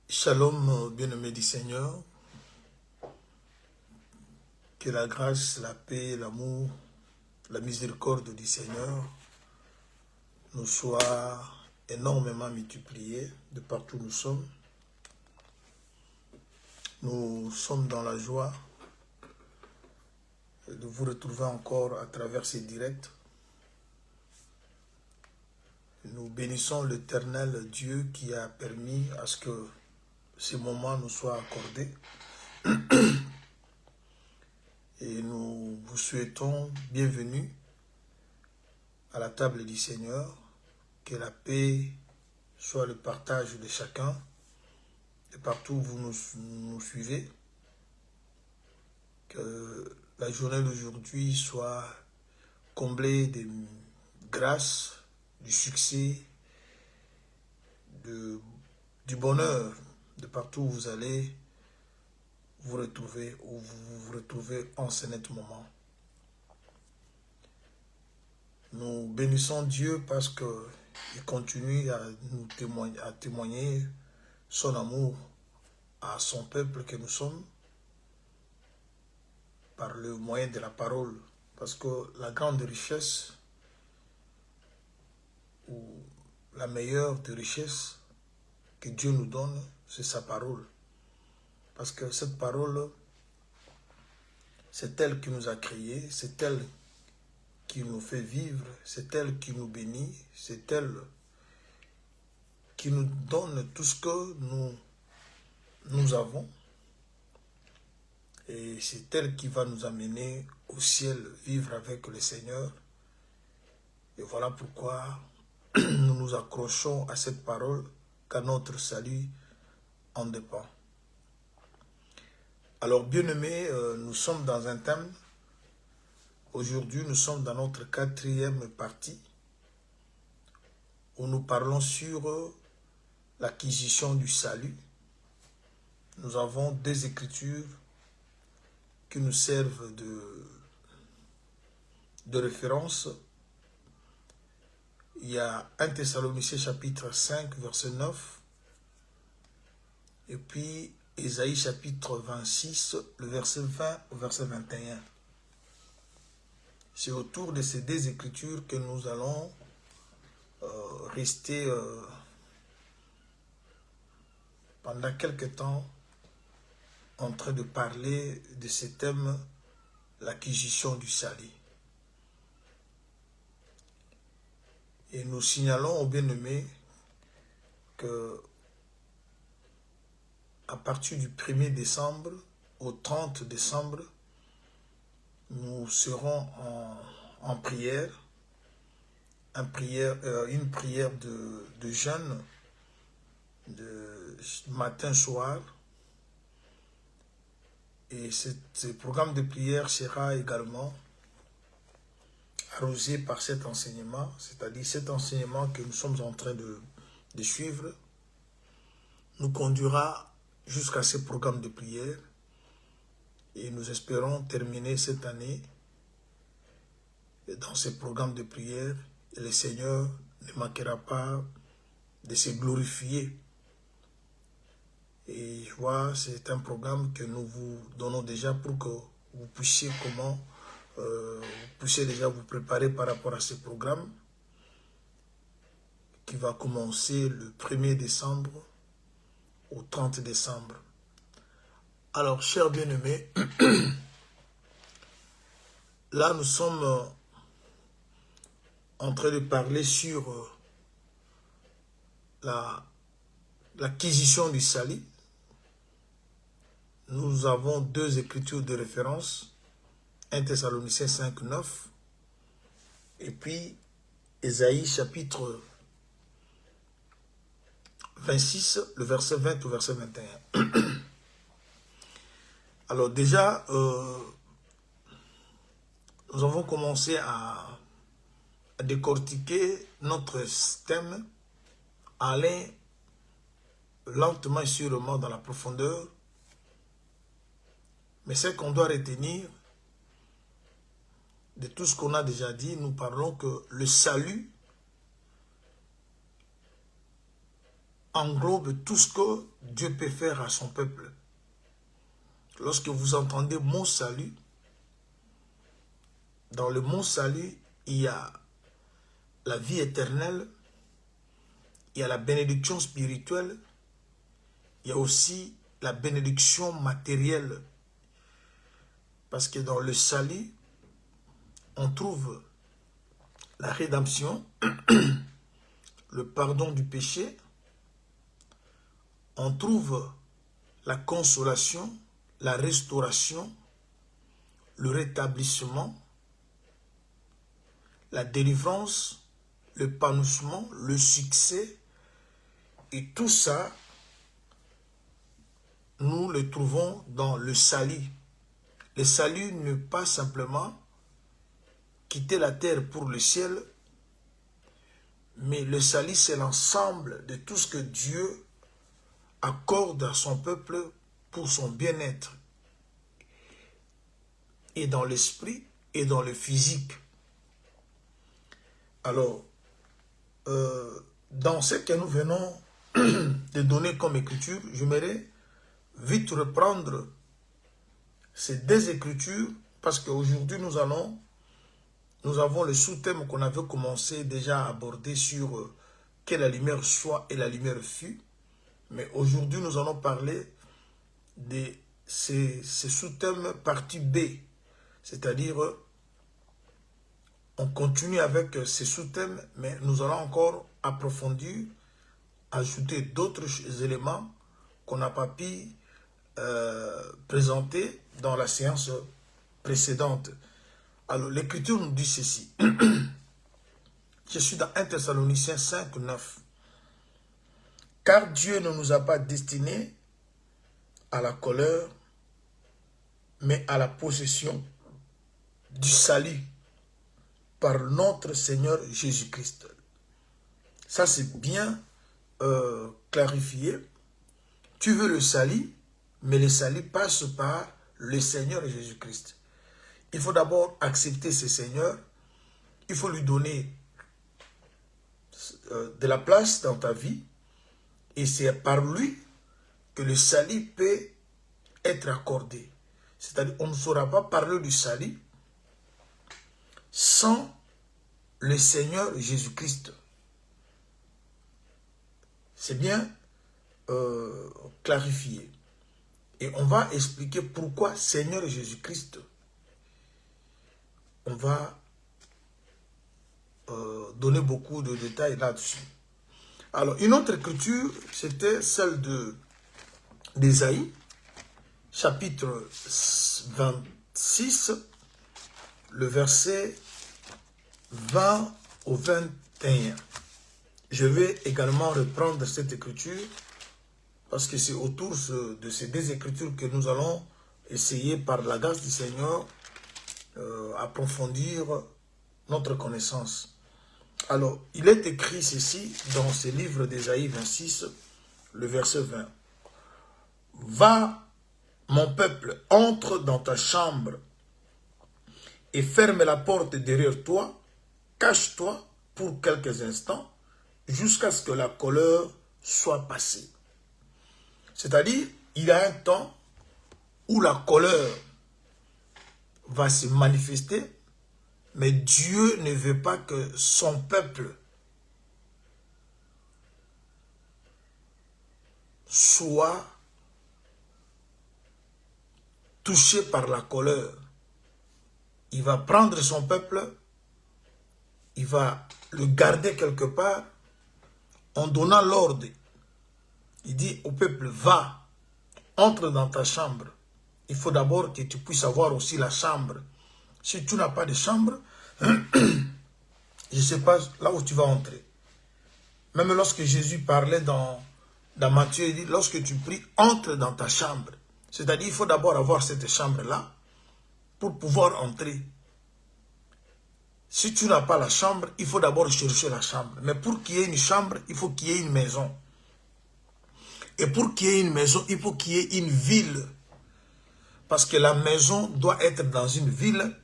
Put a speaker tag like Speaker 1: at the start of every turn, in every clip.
Speaker 1: Shalom, bien-aimés du Seigneur, que la grâce, la paix, l'amour, la miséricorde du Seigneur nous soit énormément multipliée de partout où nous sommes. Nous sommes dans la joie de vous retrouver encore à travers ces directs. Nous bénissons l'Éternel Dieu qui a permis à ce que ces moments nous soient accordés. Et nous vous souhaitons bienvenue à la table du Seigneur, que la paix soit le partage de chacun, et partout où vous nous suivez, que la journée d'aujourd'hui soit comblée de grâce, du succès, du bonheur, de partout où vous allez vous retrouver, ou vous vous retrouvez en ce net moment. Nous bénissons Dieu parce qu'il continue à nous témoigner son amour à son peuple que nous sommes par le moyen de la parole. Parce que la grande richesse, ou la meilleure des richesses que Dieu nous donne, c'est sa parole. Parce que cette parole, c'est elle qui nous a créés, c'est elle qui nous fait vivre, c'est elle qui nous bénit, c'est elle qui nous donne tout ce que nous avons. Et c'est elle qui va nous amener au ciel, vivre avec le Seigneur. Et voilà pourquoi nous nous accrochons à cette parole, car notre salut en dépend. Alors, bien-aimés, nous sommes dans un thème. Aujourd'hui, nous sommes dans notre 4e partie, où nous parlons sur l'acquisition du salut. Nous avons 2 écritures qui nous servent de référence. Il y a 1 Thessaloniciens chapitre 5, verset 9, et puis Ésaïe chapitre 26, le verset 20 au verset 21. C'est autour de ces 2 écritures que nous allons rester pendant quelque temps en train de parler de ce thème, l'acquisition du salut. Et nous signalons aux bien-aimés que à partir du 1er décembre au 30 décembre, nous serons en prière, une prière de jeûne, de matin, soir. Et ce programme de prière sera également arrosé par cet enseignement, c'est-à-dire cet enseignement que nous sommes en train de suivre, nous conduira jusqu'à ce programme de prière. Et nous espérons terminer cette année dans ce programme de prière. Et le Seigneur ne manquera pas de se glorifier. Et je vois, c'est un programme que nous vous donnons déjà pour que vous puissiez déjà vous préparer par rapport à ce programme qui va commencer le 1er décembre au 30 décembre. Alors, chers bien-aimés, là nous sommes en train de parler sur l'acquisition du salut, nous avons deux écritures de référence, 1 Thessaloniciens 5, 9, et puis Ésaïe chapitre 26, le verset 20 au verset 21. Alors déjà, nous avons commencé à décortiquer notre thème, à aller lentement et sûrement dans la profondeur. Mais ce qu'on doit retenir de tout ce qu'on a déjà dit, nous parlons que le salut englobe tout ce que Dieu peut faire à son peuple. Lorsque vous entendez mot salut, dans le mot salut, il y a la vie éternelle, il y a la bénédiction spirituelle, il y a aussi la bénédiction matérielle. Parce que dans le salut, on trouve la rédemption, le pardon du péché, on trouve la consolation, la restauration, le rétablissement, la délivrance, l'épanouissement, le succès, et tout ça, nous le trouvons dans le salut. Le salut n'est pas simplement quitter la terre pour le ciel, mais le salut, c'est l'ensemble de tout ce que Dieu accorde à son peuple pour son bien-être, et dans l'esprit, et dans le physique. Alors, dans ce que nous venons de donner comme écriture, j'aimerais vite reprendre ces deux écritures, parce qu'aujourd'hui nous avons le sous-thème qu'on avait commencé déjà à aborder sur que la lumière soit et la lumière fut. Mais aujourd'hui nous allons parler de ces sous-thèmes partie B, c'est-à-dire on continue avec ces sous-thèmes, mais nous allons encore approfondir, ajouter d'autres éléments qu'on n'a pas pu présenter dans la séance précédente. Alors, l'Écriture nous dit ceci. Je suis dans 1 Thessaloniciens 5, 9. Car Dieu ne nous a pas destinés à la colère, mais à la possession du salut par notre Seigneur Jésus-Christ. Ça, c'est bien clarifié. Tu veux le salut, mais le salut passe par le Seigneur Jésus-Christ. Il faut d'abord accepter ce Seigneur. Il faut lui donner de la place dans ta vie. Et c'est par lui que le salut peut être accordé. C'est-à-dire qu'on ne saura pas parler du salut sans le Seigneur Jésus-Christ. C'est bien clarifié. Et on va expliquer pourquoi Seigneur Jésus-Christ. On va donner beaucoup de détails là-dessus. Alors, une autre écriture, c'était celle d'Ésaïe, chapitre 26, le verset 20 au 21. Je vais également reprendre cette écriture parce que c'est autour de ces deux écritures que nous allons essayer par la grâce du Seigneur approfondir notre connaissance. Alors, il est écrit ceci dans ce livre d'Ésaïe 26, le verset 20. Va, mon peuple, entre dans ta chambre et ferme la porte derrière toi, cache-toi pour quelques instants jusqu'à ce que la colère soit passée. C'est-à-dire, il y a un temps où la colère va se manifester, mais Dieu ne veut pas que son peuple soit touché par la colère. Il va prendre son peuple, il va le garder quelque part en donnant l'ordre, il dit au peuple, va, entre dans ta chambre. Il faut d'abord que tu puisses avoir aussi la chambre. Si tu n'as pas de chambre, je ne sais pas là où tu vas entrer. Même lorsque Jésus parlait dans Matthieu, il dit, lorsque tu pries, entre dans ta chambre. C'est-à-dire, il faut d'abord avoir cette chambre-là pour pouvoir entrer. Si tu n'as pas la chambre, il faut d'abord chercher la chambre. Mais pour qu'il y ait une chambre, il faut qu'il y ait une maison. Et pour qu'il y ait une maison, il faut qu'il y ait une ville. Parce que la maison doit être dans une ville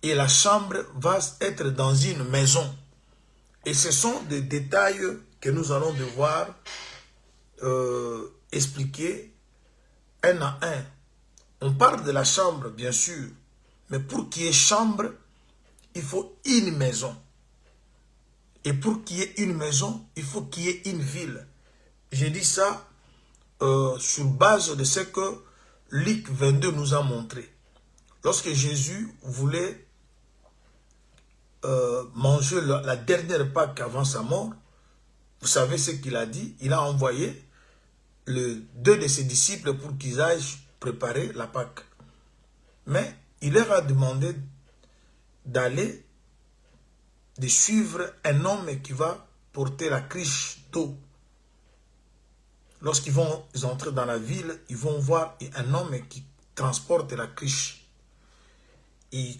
Speaker 1: et la chambre va être dans une maison. Et ce sont des détails que nous allons devoir expliquer un à un. On parle de la chambre, bien sûr, mais pour qu'il y ait chambre, il faut une maison. Et pour qu'il y ait une maison, il faut qu'il y ait une ville. J'ai dit ça sur base de ce que Luc 22 nous a montré. Lorsque Jésus voulait manger la dernière Pâque avant sa mort, vous savez ce qu'il a dit? Il a envoyé deux de ses disciples pour qu'ils aillent préparer la Pâque. Mais il leur a demandé d'aller, de suivre un homme qui va porter la cruche d'eau. Lorsqu'ils vont entrer dans la ville, ils vont voir un homme qui transporte la cruche. Et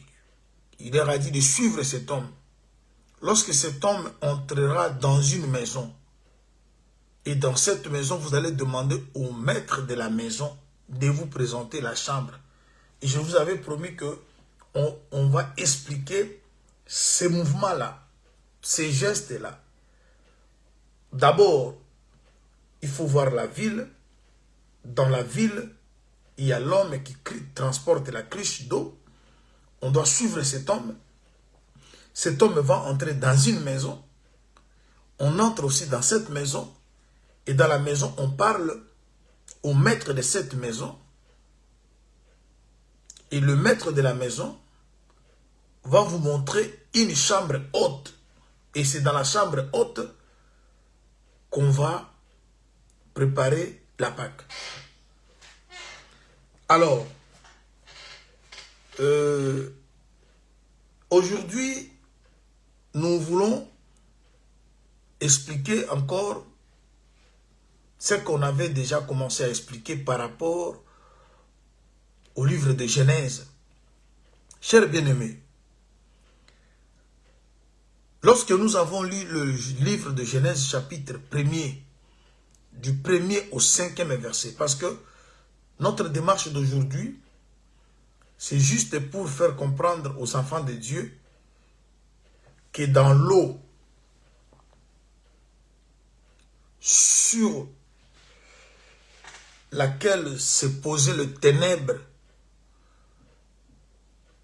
Speaker 1: il leur a dit de suivre cet homme. Lorsque cet homme entrera dans une maison, et dans cette maison, vous allez demander au maître de la maison de vous présenter la chambre. Et je vous avais promis que on va expliquer ces mouvements-là, ces gestes-là. D'abord, il faut voir la ville. Dans la ville, il y a l'homme qui transporte la cruche d'eau. On doit suivre cet homme. Cet homme va entrer dans une maison. On entre aussi dans cette maison. Et dans la maison, on parle au maître de cette maison. Et le maître de la maison va vous montrer une chambre haute. Et c'est dans la chambre haute qu'on va préparer la Pâque. Alors, aujourd'hui, nous voulons expliquer encore ce qu'on avait déjà commencé à expliquer par rapport au livre de Genèse. Chers bien-aimés, lorsque nous avons lu le livre de Genèse chapitre 1er, du 1er au 5e verset, parce que notre démarche d'aujourd'hui, c'est juste pour faire comprendre aux enfants de Dieu que dans l'eau, sur laquelle se posait le ténèbre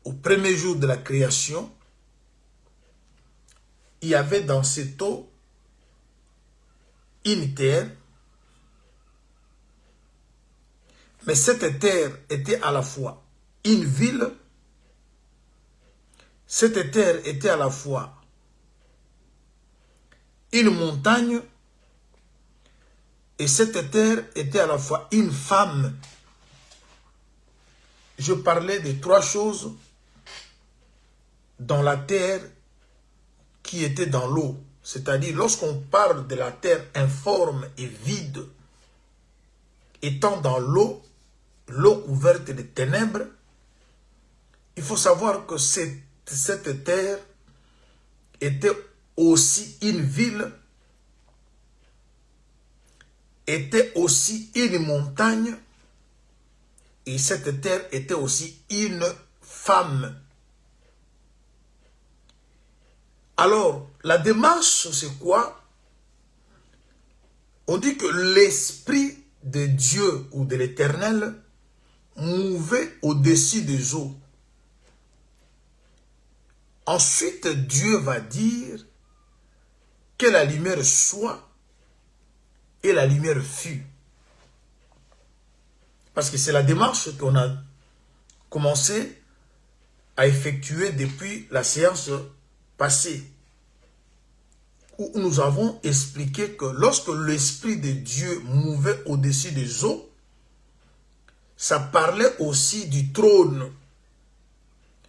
Speaker 1: au premier jour de la création, il y avait dans cette eau une terre, mais cette terre était à la fois une ville, cette terre était à la fois une montagne, et cette terre était à la fois une femme. Je parlais de trois choses dans la terre qui était dans l'eau. C'est-à-dire, lorsqu'on parle de la terre informe et vide, étant dans l'eau, l'eau couverte de ténèbres, il faut savoir que cette terre était aussi une ville, était aussi une montagne, et cette terre était aussi une femme. Alors, la démarche, c'est quoi? On dit que l'Esprit de Dieu ou de l'Éternel mouvait au-dessus des eaux. Ensuite, Dieu va dire que la lumière soit, et la lumière fut. Parce que c'est la démarche qu'on a commencé à effectuer depuis la séance passée, où nous avons expliqué que lorsque l'Esprit de Dieu mouvait au-dessus des eaux, ça parlait aussi du trône.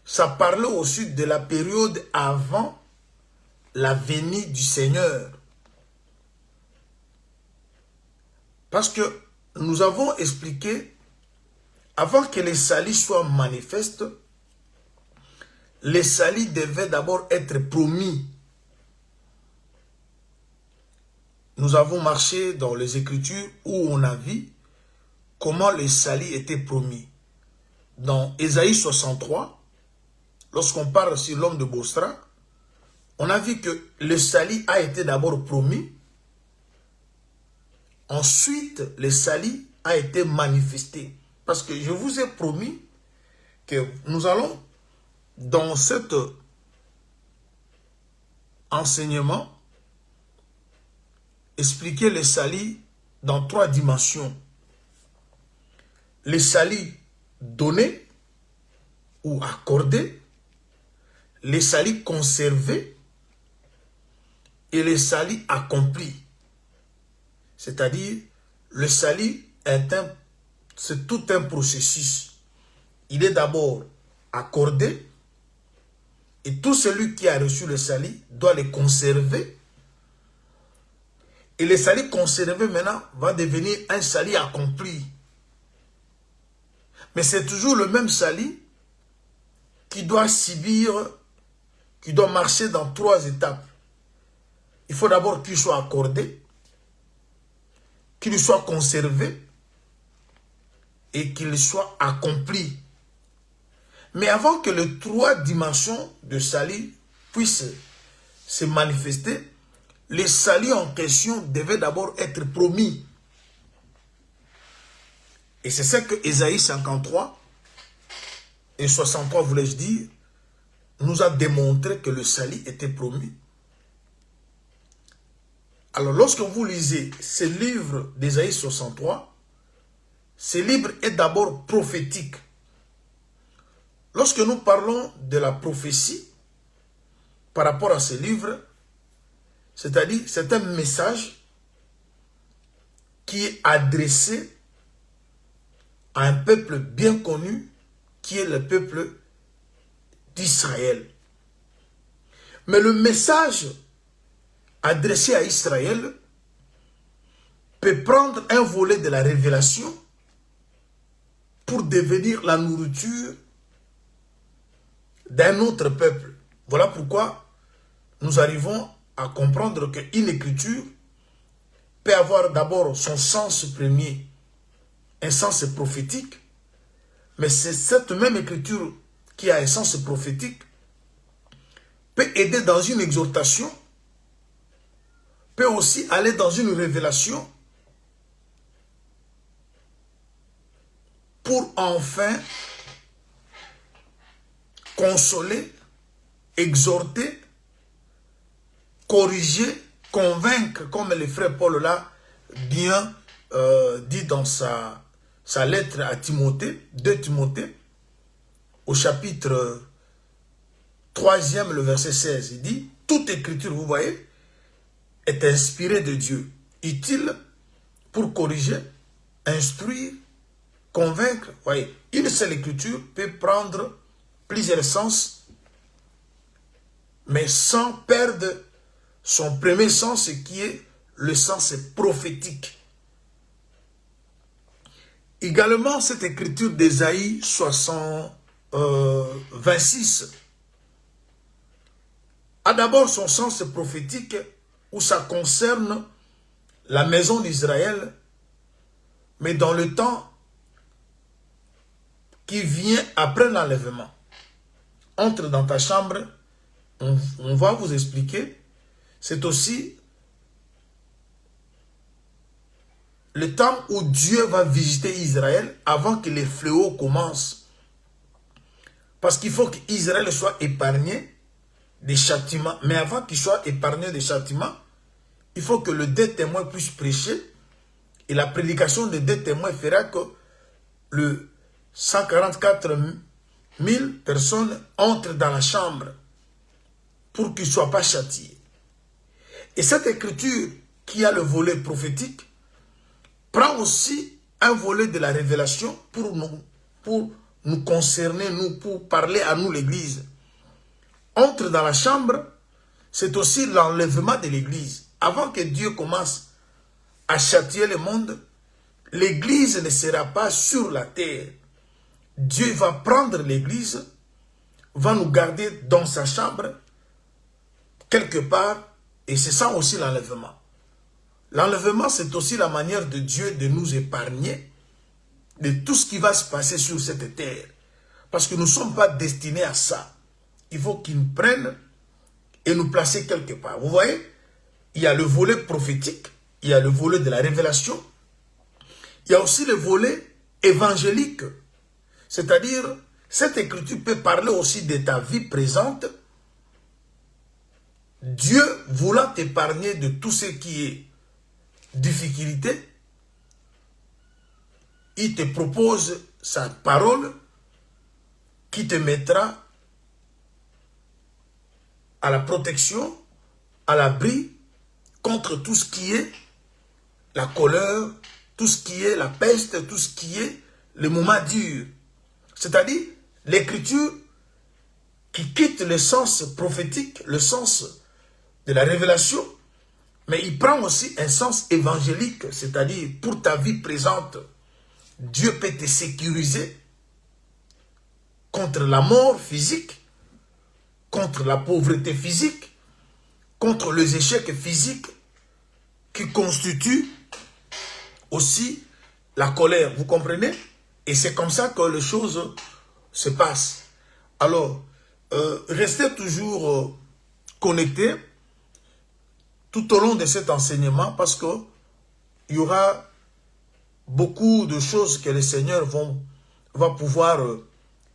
Speaker 1: Ça parlait aussi de la période avant la venue du Seigneur. Parce que nous avons expliqué, avant que les salis soient manifestes, les salis devaient d'abord être promis. Nous avons marché dans les Écritures où on a vu comment les salis étaient promis. Dans Ésaïe 63, lorsqu'on parle sur l'homme de Bosra, on a vu que le salut a été d'abord promis. Ensuite, le salut a été manifesté. Parce que je vous ai promis que nous allons, dans cet enseignement, expliquer le salut dans 3 dimensions. Le salut donné ou accordé, le salut conservé et le salut accompli. C'est-à-dire, le salut c'est tout un processus. Il est d'abord accordé et tout celui qui a reçu le salut doit le conserver. Et le salut conservé maintenant va devenir un salut accompli. Mais c'est toujours le même salut qui doit subir, qui doit marcher dans 3 étapes. Il faut d'abord qu'il soit accordé, qu'il soit conservé et qu'il soit accompli. Mais avant que les 3 dimensions de salut puissent se manifester, le salut en question devait d'abord être promis. Et c'est ce que Ésaïe 53 et 63, voulais-je dire, nous a démontré que le salut était promis. Alors, lorsque vous lisez ce livre d'Ésaïe 63, ce livre est d'abord prophétique. Lorsque nous parlons de la prophétie par rapport à ce livre, c'est-à-dire c'est un message qui est adressé à un peuple bien connu qui est le peuple d'Israël. Mais le message adressé à Israël peut prendre un volet de la révélation pour devenir la nourriture d'un autre peuple. Voilà pourquoi nous arrivons à comprendre qu'une écriture peut avoir d'abord son sens premier, un sens prophétique, mais c'est cette même écriture qui a un sens prophétique peut aider dans une exhortation, peut aussi aller dans une révélation pour enfin consoler, exhorter, corriger, convaincre, comme le frère Paul l'a bien dit dans sa lettre à Timothée, 2 Timothée, au chapitre 3e, le verset 16, il dit, toute écriture, vous voyez, est inspirée de Dieu, utile pour corriger, instruire, convaincre. Vous voyez, une seule écriture peut prendre plusieurs sens, mais sans perdre son premier sens, qui est le sens prophétique. Également, cette écriture d'Ésaïe 26 a d'abord son sens prophétique où ça concerne la maison d'Israël, mais dans le temps qui vient après l'enlèvement. Entre dans ta chambre, on va vous expliquer. C'est aussi le temps où Dieu va visiter Israël avant que les fléaux commencent. Parce qu'il faut qu'Israël soit épargné des châtiments. Mais avant qu'il soit épargné des châtiments, il faut que le 2 témoins puisse prêcher. Et la prédication des 2 témoins fera que le 144 000 personnes entrent dans la chambre pour qu'ils ne soient pas châtiés. Et cette écriture qui a le volet prophétique prend aussi un volet de la révélation pour nous concerner, pour parler à nous l'Église. Entre dans la chambre, c'est aussi l'enlèvement de l'Église. Avant que Dieu commence à châtier le monde, l'Église ne sera pas sur la terre. Dieu va prendre l'Église, va nous garder dans sa chambre, quelque part, et c'est ça aussi l'enlèvement. L'enlèvement, c'est aussi la manière de Dieu de nous épargner de tout ce qui va se passer sur cette terre. Parce que nous ne sommes pas destinés à ça. Il faut qu'il nous prenne et nous placer quelque part. Vous voyez, il y a le volet prophétique, il y a le volet de la révélation, il y a aussi le volet évangélique. C'est-à-dire, cette écriture peut parler aussi de ta vie présente. Dieu voulant t'épargner de tout ce qui est difficulté, il te propose sa parole qui te mettra à la protection, à l'abri contre tout ce qui est la colère, tout ce qui est la peste, tout ce qui est le moment dur. C'est-à-dire l'écriture qui quitte le sens prophétique, le sens de la révélation, mais il prend aussi un sens évangélique, c'est-à-dire pour ta vie présente, Dieu peut te sécuriser contre la mort physique, contre la pauvreté physique, contre les échecs physiques qui constituent aussi la colère, vous comprenez? Et c'est comme ça que les choses se passent. Alors, restez toujours connectés tout au long de cet enseignement parce que il y aura beaucoup de choses que le Seigneur va pouvoir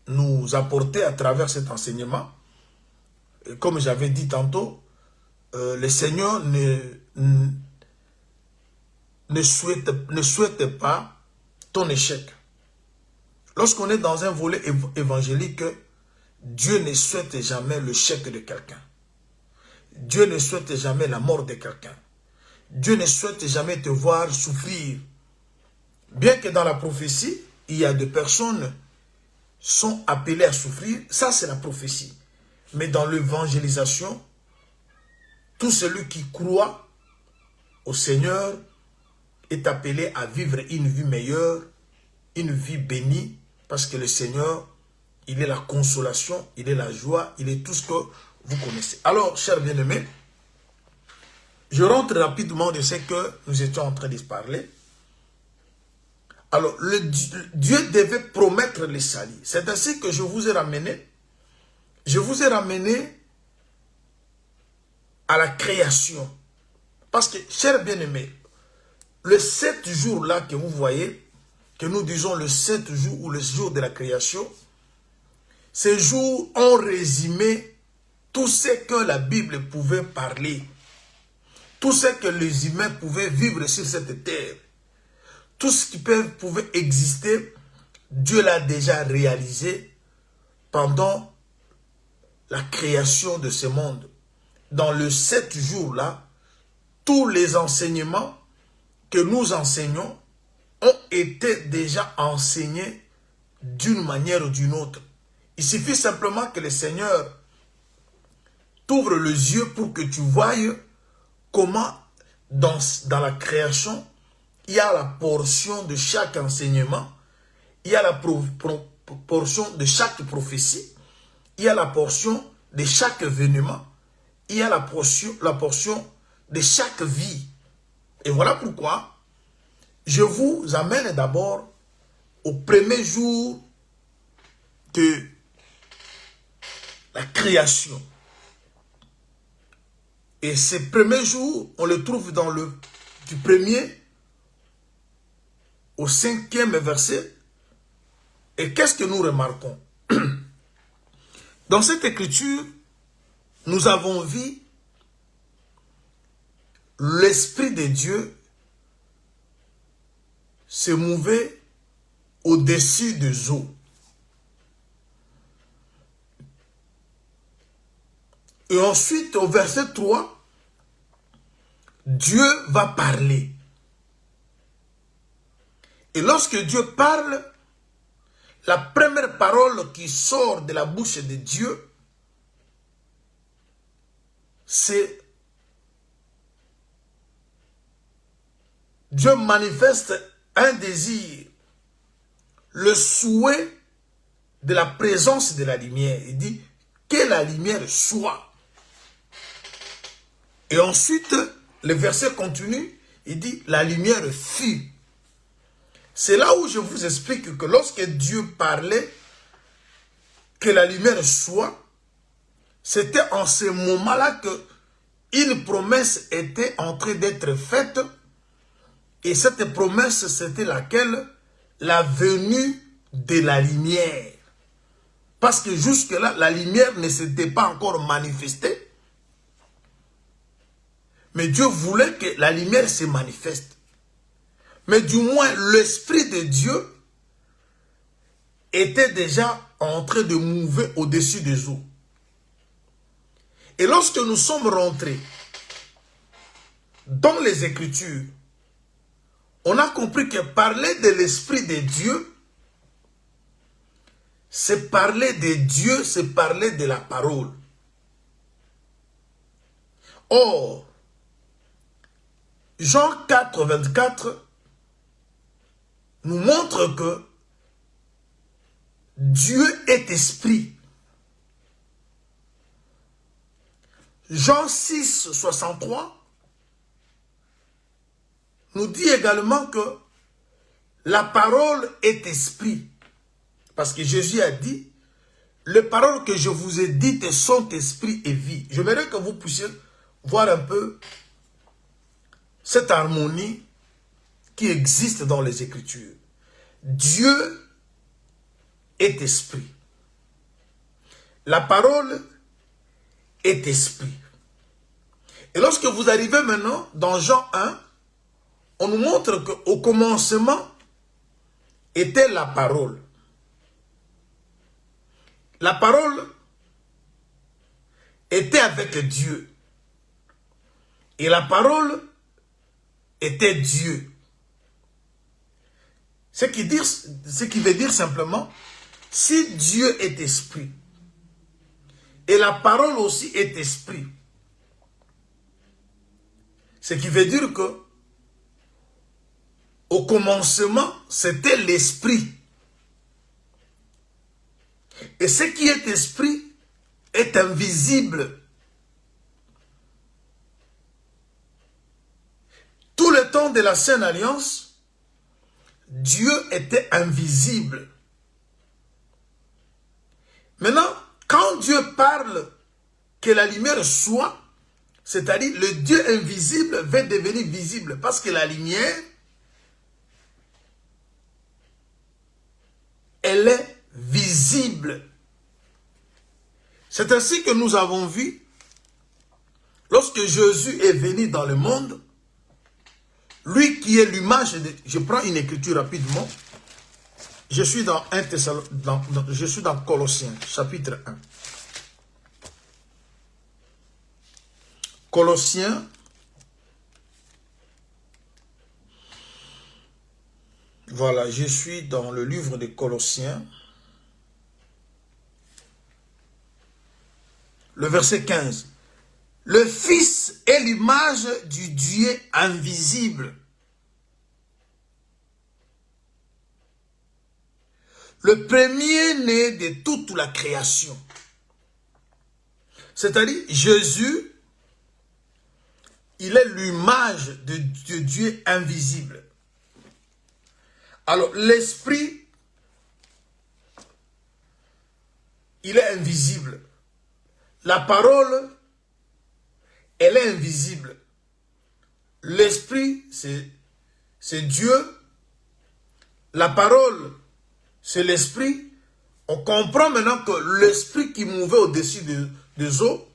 Speaker 1: nous apporter à travers cet enseignement. Et comme j'avais dit tantôt, le Seigneur ne souhaite pas ton échec. Lorsqu'on est dans un volet évangélique, Dieu ne souhaite jamais l'échec de quelqu'un. Dieu ne souhaite jamais la mort de quelqu'un. Dieu ne souhaite jamais te voir souffrir. Bien que dans la prophétie, il y a des personnes qui sont appelées à souffrir, ça c'est la prophétie. Mais dans l'évangélisation, tout celui qui croit au Seigneur est appelé à vivre une vie meilleure, une vie bénie, parce que le Seigneur, il est la consolation, il est la joie, il est tout ce que vous connaissez. Alors, chers bien-aimés, je rentre rapidement de ce que nous étions en train de parler. Alors, Dieu devait promettre le salut. C'est ainsi que je vous ai ramené. Je vous ai ramené à la création. Parce que, chers bien-aimés, le 7 jours là que vous voyez, que nous disons le 7 jours ou le jour de la création, ces jours ont résumé tout ce que la Bible pouvait parler, tout ce que les humains pouvaient vivre sur cette terre, tout ce qui pouvait exister, Dieu l'a déjà réalisé pendant la création de ce monde. Dans le 7 jours là, tous les enseignements que nous enseignons ont été déjà enseignés d'une manière ou d'une autre. Il suffit simplement que le Seigneur t'ouvre les yeux pour que tu voyes comment dans la création, il y a la portion de chaque enseignement, il y a la portion de chaque prophétie, il y a la portion de chaque événement, il y a la portion de chaque vie. Et voilà pourquoi je vous amène d'abord au premier jour de la création. Et ces premiers jours, on le trouve dans du 1er au 5e verset. Et qu'est-ce que nous remarquons? Dans cette écriture, nous avons vu l'Esprit de Dieu se mouver au-dessus des eaux. Et ensuite, au verset 3, Dieu va parler. Et lorsque Dieu parle, la première parole qui sort de la bouche de Dieu, c'est Dieu manifeste un désir, le souhait de la présence de la lumière. Il dit que la lumière soit. Et ensuite, le verset continue, il dit la lumière fut. C'est là où je vous explique que lorsque Dieu parlait que la lumière soit, c'était en ce moment-là que une promesse était en train d'être faite. Et cette promesse, c'était laquelle? La venue de la lumière. Parce que jusque-là, la lumière ne s'était pas encore manifestée. Mais Dieu voulait que la lumière se manifeste. Mais du moins, l'Esprit de Dieu était déjà en train de mouver au-dessus des eaux. Et lorsque nous sommes rentrés dans les Écritures, on a compris que parler de l'Esprit de Dieu, c'est parler de Dieu, c'est parler de la parole. Or, Jean 4, 24 nous montre que Dieu est esprit. Jean 6, 63 nous dit également que la parole est esprit. Parce que Jésus a dit, les paroles que je vous ai dites sont esprit et vie. J'aimerais que vous puissiez voir un peu cette harmonie qui existe dans les Écritures. Dieu est esprit. La parole est esprit. Et lorsque vous arrivez maintenant dans Jean 1, on nous montre qu'au commencement était la parole. La parole était avec Dieu. Et la parole était Dieu. Ce qui veut dire simplement, si Dieu est esprit, et la parole aussi est esprit, ce qui veut dire que au commencement, c'était l'esprit. Et ce qui est esprit est invisible. Tout le temps de la Sainte Alliance, Dieu était invisible. Maintenant, quand Dieu parle que la lumière soit, c'est-à-dire le Dieu invisible va devenir visible parce que la lumière, elle est visible. C'est ainsi que nous avons vu, lorsque Jésus est venu dans le monde, lui qui est l'image de... Je prends une écriture rapidement. Je suis dans je suis dans Colossiens, chapitre 1. Colossiens, voilà, je suis dans le livre des Colossiens. Le verset 15. Le Fils est l'image du Dieu invisible. Le premier-né de toute la création. C'est-à-dire, Jésus, il est l'image de Dieu invisible. Alors, l'Esprit, il est invisible. La parole, elle est invisible. L'Esprit, c'est Dieu. La parole, c'est l'Esprit. On comprend maintenant que l'Esprit qui mouvait au-dessus des eaux,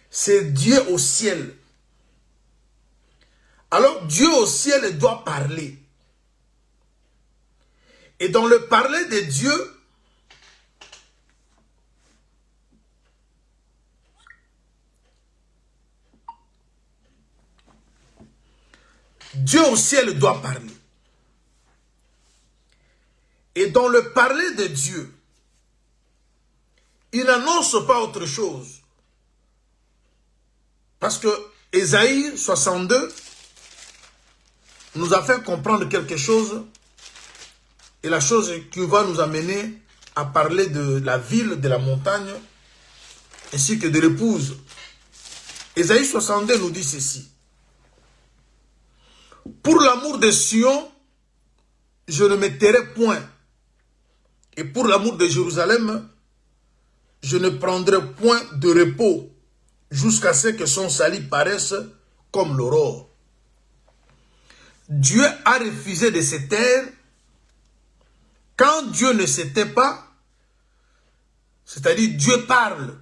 Speaker 1: c'est Dieu au ciel. Alors, Dieu au ciel doit parler. Et dans le parler de Dieu, Dieu au ciel doit parler. Et dans le parler de Dieu, il n'annonce pas autre chose. Parce que Ésaïe 62 nous a fait comprendre quelque chose. Et la chose qui va nous amener à parler de la ville, de la montagne, ainsi que de l'épouse. Ésaïe 62 nous dit ceci. Pour l'amour de Sion, je ne me tairai point. Et pour l'amour de Jérusalem, je ne prendrai point de repos jusqu'à ce que son salut paraisse comme l'aurore. Dieu a refusé de se taire. Quand Dieu ne se tait pas, c'est-à-dire Dieu parle.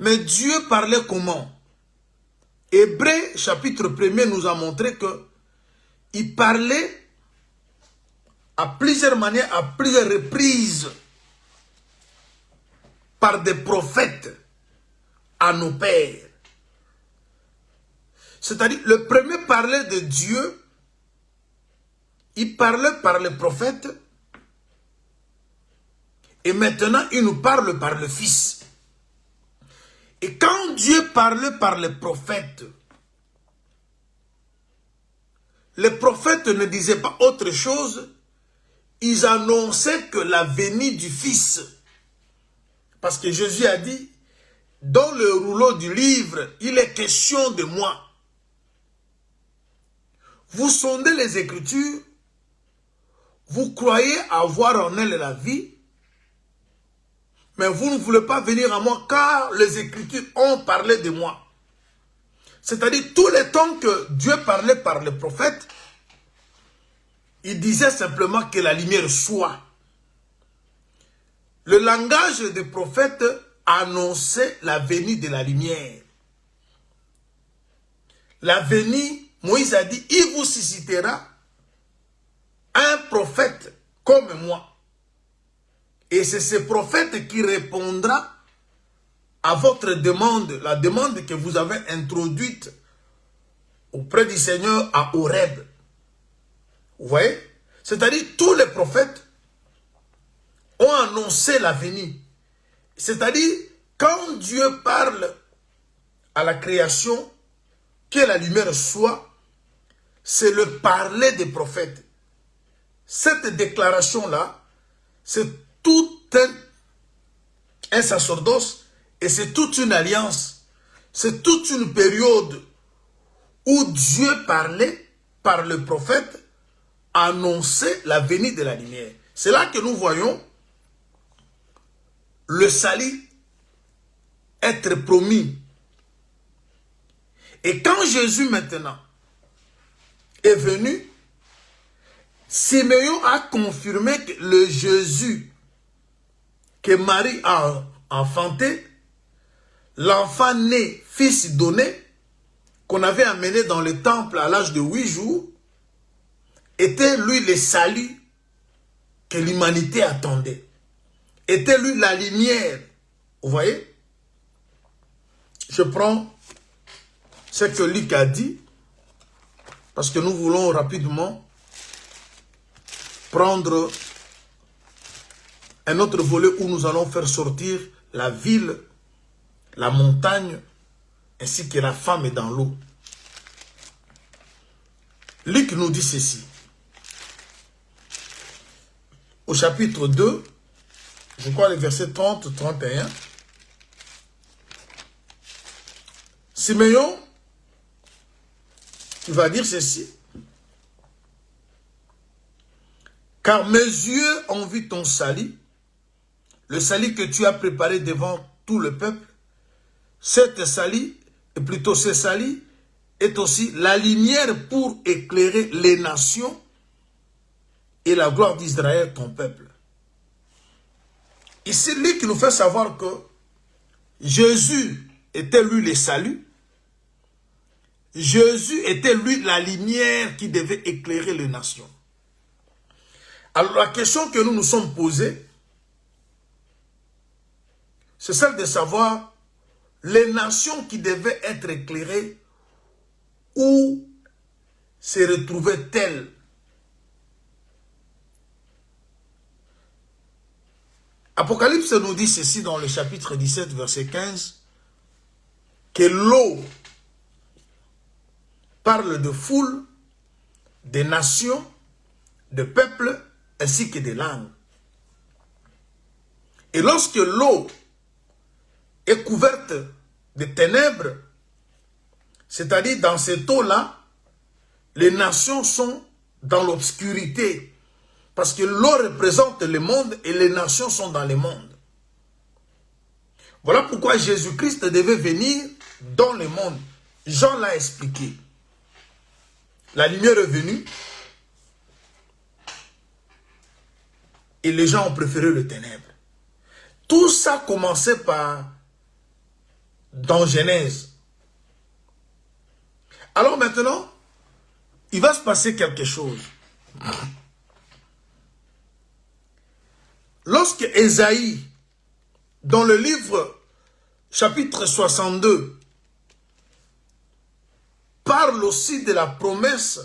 Speaker 1: Mais Dieu parlait comment? Hébreux chapitre 1er nous a montré que il parlait à plusieurs manières, à plusieurs reprises, par des prophètes à nos pères. C'est-à-dire, le premier parlait de Dieu, il parlait par les prophètes, et maintenant il nous parle par le Fils. Et quand Dieu parlait par les prophètes ne disaient pas autre chose, ils annonçaient que la venue du Fils. Parce que Jésus a dit, dans le rouleau du livre, il est question de moi. Vous sondez les Écritures, vous croyez avoir en elles la vie, mais vous ne voulez pas venir à moi car les Écritures ont parlé de moi. C'est-à-dire, tous les temps que Dieu parlait par les prophètes, il disait simplement que la lumière soit. Le langage des prophètes annonçait la venue de la lumière. La venue, Moïse a dit, il vous suscitera un prophète comme moi. Et c'est ce prophète qui répondra à votre demande, la demande que vous avez introduite auprès du Seigneur à Horeb. Vous voyez? C'est-à-dire tous les prophètes ont annoncé la venue. C'est-à-dire quand Dieu parle à la création, que la lumière soit, c'est le parler des prophètes. Cette déclaration-là, c'est tout un sacerdoce et c'est toute une alliance. C'est toute une période où Dieu parlait par le prophète, annonçait la venue de la lumière. C'est là que nous voyons le salut être promis. Et quand Jésus maintenant est venu, Siméon a confirmé que le Jésus que Marie a enfanté, l'enfant né, fils donné, qu'on avait amené dans le temple à l'âge de 8 jours, était lui le salut que l'humanité attendait. Était lui la lumière. Vous voyez? Je prends ce que Luc a dit, parce que nous voulons rapidement prendre un autre volet où nous allons faire sortir la ville, la montagne, ainsi que la femme dans l'eau. Luc nous dit ceci. Au chapitre 2, je crois les versets 30-31. Siméon, il va dire ceci. Car mes yeux ont vu ton salut, le salut que tu as préparé devant tout le peuple. Cette salut, et plutôt ce salut, est aussi la lumière pour éclairer les nations et la gloire d'Israël, ton peuple. Ici, lui qui nous fait savoir que Jésus était lui le salut. Jésus était lui la lumière qui devait éclairer les nations. Alors la question que nous nous sommes posée, c'est celle de savoir les nations qui devaient être éclairées, où se retrouvait telle. Apocalypse nous dit ceci dans le chapitre 17, verset 15, que l'eau parle de foule, des nations, de peuples, ainsi que des langues. Et lorsque l'eau est couverte de ténèbres, c'est-à-dire dans cette eau-là, les nations sont dans l'obscurité. Parce que l'eau représente le monde et les nations sont dans le monde. Voilà pourquoi Jésus-Christ devait venir dans le monde. Jean l'a expliqué. La lumière est venue et les gens ont préféré le ténèbre. Tout ça commençait par dans Genèse. Alors maintenant, il va se passer quelque chose. Lorsque Ésaïe, dans le livre chapitre 62, parle aussi de la promesse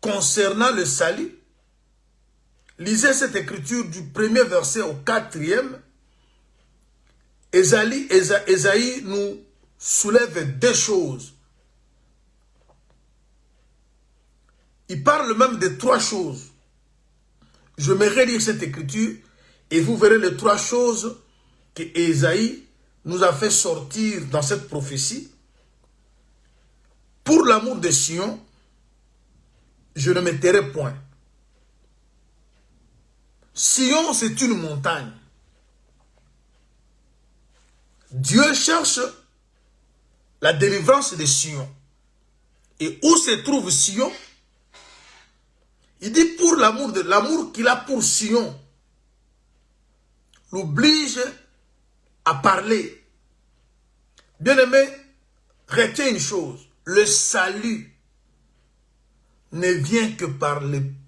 Speaker 1: concernant le salut, lisez cette écriture du premier verset au 4e. Ésaïe nous soulève deux choses. Il parle même de trois choses. Je vais relire cette écriture et vous verrez les trois choses que Ésaïe nous a fait sortir dans cette prophétie. Pour l'amour de Sion, je ne me tairai point. Sion, c'est une montagne. Dieu cherche la délivrance de Sion. Et où se trouve Sion? Il dit pour l'amour qu'il a pour Sion, l'oblige à parler. Bien-aimé, retiens une chose, le salut ne vient que par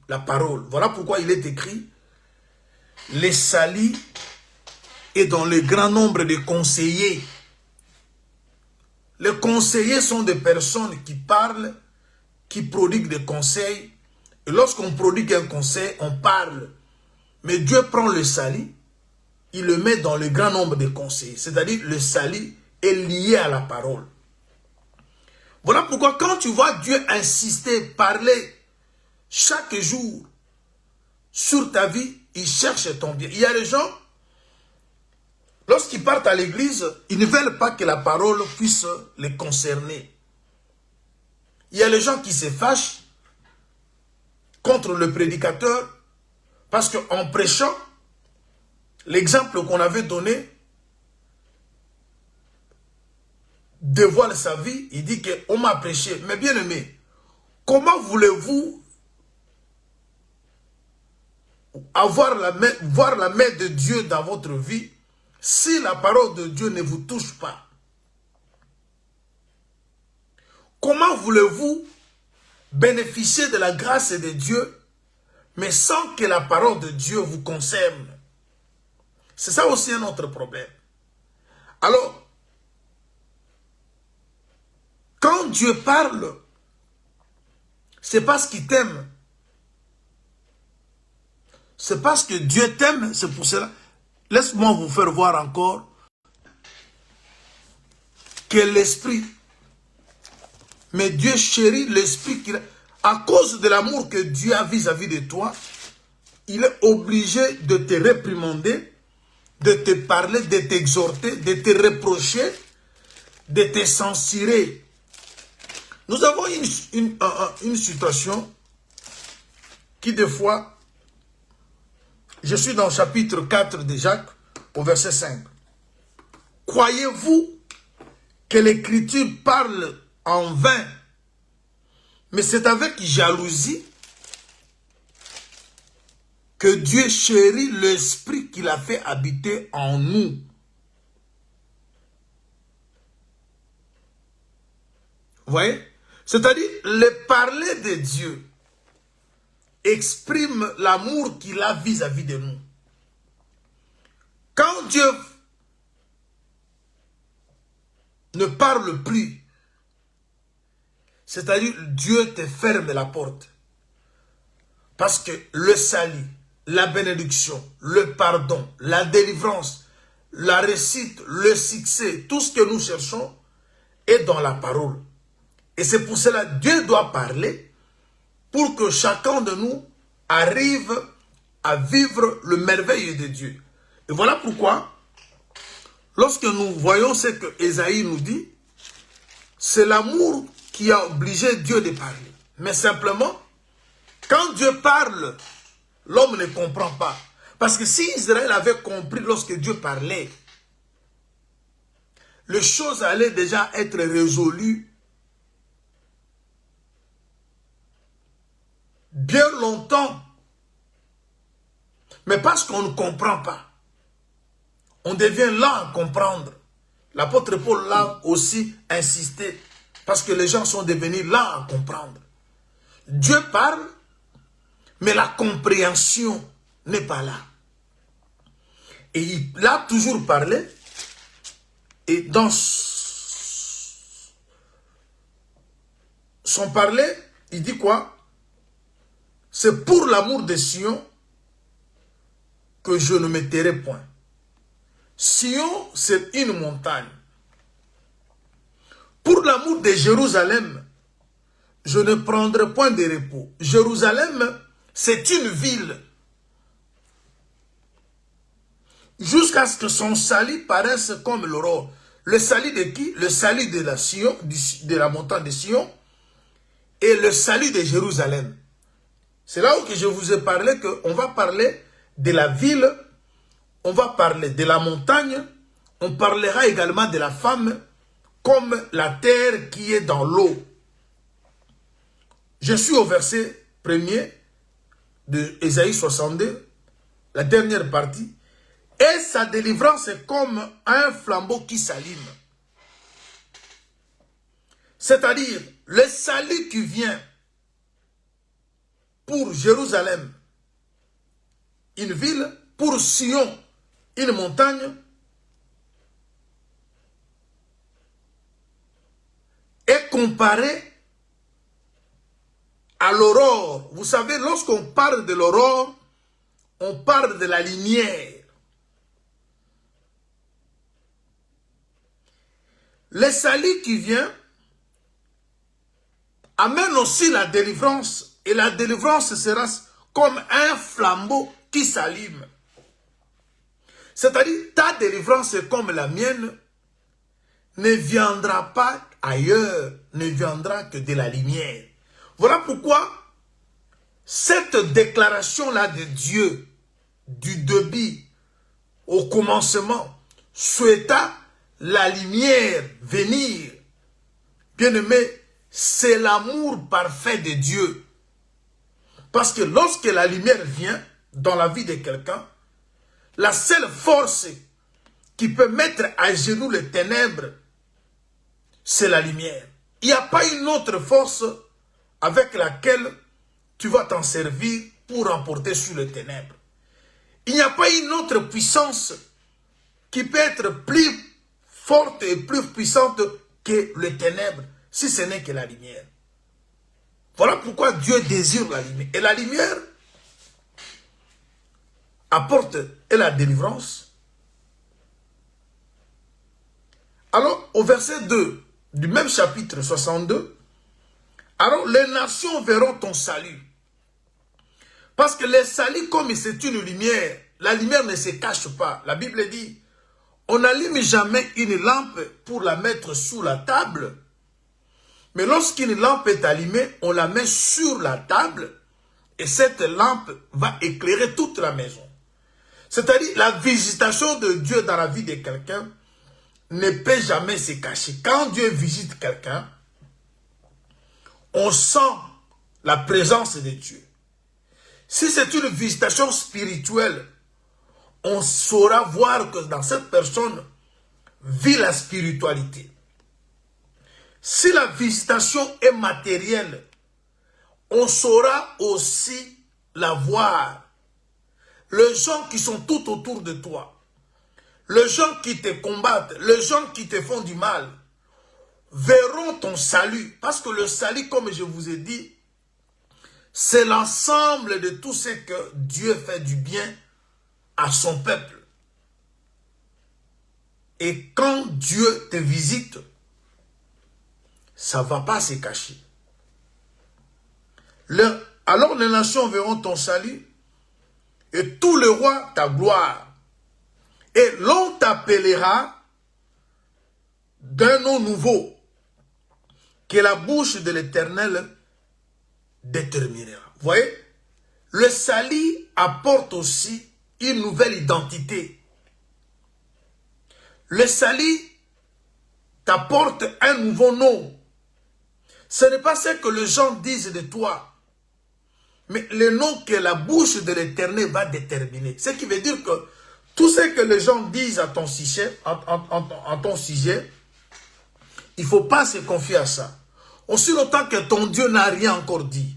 Speaker 1: la parole. Voilà pourquoi il est écrit, le salut est dans le grand nombre de conseillers. Les conseillers sont des personnes qui parlent, qui prodiguent des conseils. Et lorsqu'on prodigue un conseil, on parle. Mais Dieu prend le salut, il le met dans le grand nombre de conseils. C'est-à-dire le salut est lié à la parole. Voilà pourquoi quand tu vois Dieu insister, parler chaque jour sur ta vie, il cherche ton bien. Il y a des gens, lorsqu'ils partent à l'église, ils ne veulent pas que la parole puisse les concerner. Il y a les gens qui se fâchent contre le prédicateur parce qu'en prêchant, l'exemple qu'on avait donné dévoile sa vie. Il dit qu'on m'a prêché. Mais bien aimé, comment voulez-vous voir la main de Dieu dans votre vie si la parole de Dieu ne vous touche pas? Comment voulez-vous bénéficier de la grâce de Dieu, mais sans que la parole de Dieu vous concerne? C'est ça aussi un autre problème. Alors, quand Dieu parle, c'est parce qu'il t'aime. C'est parce que Dieu t'aime, c'est pour cela. Laisse-moi vous faire voir encore que l'esprit, mais Dieu chérit l'esprit qu'il a. À cause de l'amour que Dieu a vis-à-vis de toi, il est obligé de te réprimander, de te parler, de t'exhorter, de te reprocher, de te censurer. Nous avons une situation qui des fois, je suis dans le chapitre 4 de Jacques, au verset 5. Croyez-vous que l'Écriture parle en vain? Mais c'est avec jalousie que Dieu chérit l'esprit qu'il a fait habiter en nous. Vous voyez? C'est-à-dire, le parler de Dieu exprime l'amour qu'il a vis-à-vis de nous. Quand Dieu ne parle plus, C'est-à-dire, Dieu te ferme la porte. Parce que le salut, la bénédiction, le pardon, la délivrance, la réussite, le succès, tout ce que nous cherchons est dans la parole. Et c'est pour cela que Dieu doit parler pour que chacun de nous arrive à vivre le merveille de Dieu. Et voilà pourquoi, lorsque nous voyons ce que Ésaïe nous dit, c'est l'amour qui a obligé Dieu de parler. Mais simplement, quand Dieu parle, l'homme ne comprend pas. Parce que si Israël avait compris lorsque Dieu parlait, les choses allaient déjà être résolues bien longtemps. Mais parce qu'on ne comprend pas, on devient lent à comprendre. L'apôtre Paul l'a aussi insisté, parce que les gens sont devenus lents à comprendre. Dieu parle, mais la compréhension n'est pas là. Et il a toujours parlé, et dans son parler, il dit quoi? C'est pour l'amour de Sion que je ne me tairai point. Sion, c'est une montagne. Pour l'amour de Jérusalem, je ne prendrai point de repos. Jérusalem, c'est une ville. Jusqu'à ce que son salut paraisse comme l'aurore. Le salut de qui? Le salut de la Sion, de la montagne de Sion, et le salut de Jérusalem. C'est là où je vous ai parlé qu'on va parler de la ville, on va parler de la montagne, on parlera également de la femme comme la terre qui est dans l'eau. Je suis au verset 1er de Ésaïe 62, la dernière partie. Et sa délivrance est comme un flambeau qui s'allume. C'est-à-dire, le salut qui vient pour Jérusalem, une ville, pour Sion, une montagne, est comparé à l'aurore. Vous savez, lorsqu'on parle de l'aurore, on parle de la lumière. Le salut qui vient amène aussi la délivrance. Et la délivrance sera comme un flambeau qui s'allume. C'est-à-dire, ta délivrance comme la mienne ne viendra pas ailleurs, ne viendra que de la lumière. Voilà pourquoi cette déclaration-là de Dieu, du début au commencement, souhaita la lumière venir. Bien-aimé, c'est l'amour parfait de Dieu. Parce que lorsque la lumière vient dans la vie de quelqu'un, la seule force qui peut mettre à genoux les ténèbres, c'est la lumière. Il n'y a pas une autre force avec laquelle tu vas t'en servir pour remporter sur les ténèbres. Il n'y a pas une autre puissance qui peut être plus forte et plus puissante que les ténèbres, si ce n'est que la lumière. Voilà pourquoi Dieu désire la lumière. Et la lumière apporte la délivrance. Alors, au verset 2 du même chapitre 62, alors les nations verront ton salut. Parce que le salut, comme c'est une lumière, la lumière ne se cache pas. La Bible dit, on n'allume jamais une lampe pour la mettre sous la table. Mais lorsqu'une lampe est allumée, on la met sur la table et cette lampe va éclairer toute la maison. C'est-à-dire, la visitation de Dieu dans la vie de quelqu'un ne peut jamais se cacher. Quand Dieu visite quelqu'un, on sent la présence de Dieu. Si c'est une visitation spirituelle, on saura voir que dans cette personne vit la spiritualité. Si la visitation est matérielle, on saura aussi la voir. Les gens qui sont tout autour de toi, les gens qui te combattent, les gens qui te font du mal, verront ton salut. Parce que le salut, comme je vous ai dit, c'est l'ensemble de tout ce que Dieu fait du bien à son peuple. Et quand Dieu te visite, ça ne va pas se cacher. Alors les nations verront ton salut et tous les rois ta gloire. Et l'on t'appellera d'un nom nouveau que la bouche de l'Éternel déterminera. Vous voyez, le salut apporte aussi une nouvelle identité. Le salut t'apporte un nouveau nom. Ce n'est pas ce que les gens disent de toi, mais le nom que la bouche de l'Éternel va déterminer. Ce qui veut dire que tout ce que les gens disent à ton sujet, il ne faut pas se confier à ça. Aussi longtemps que ton Dieu n'a rien encore dit.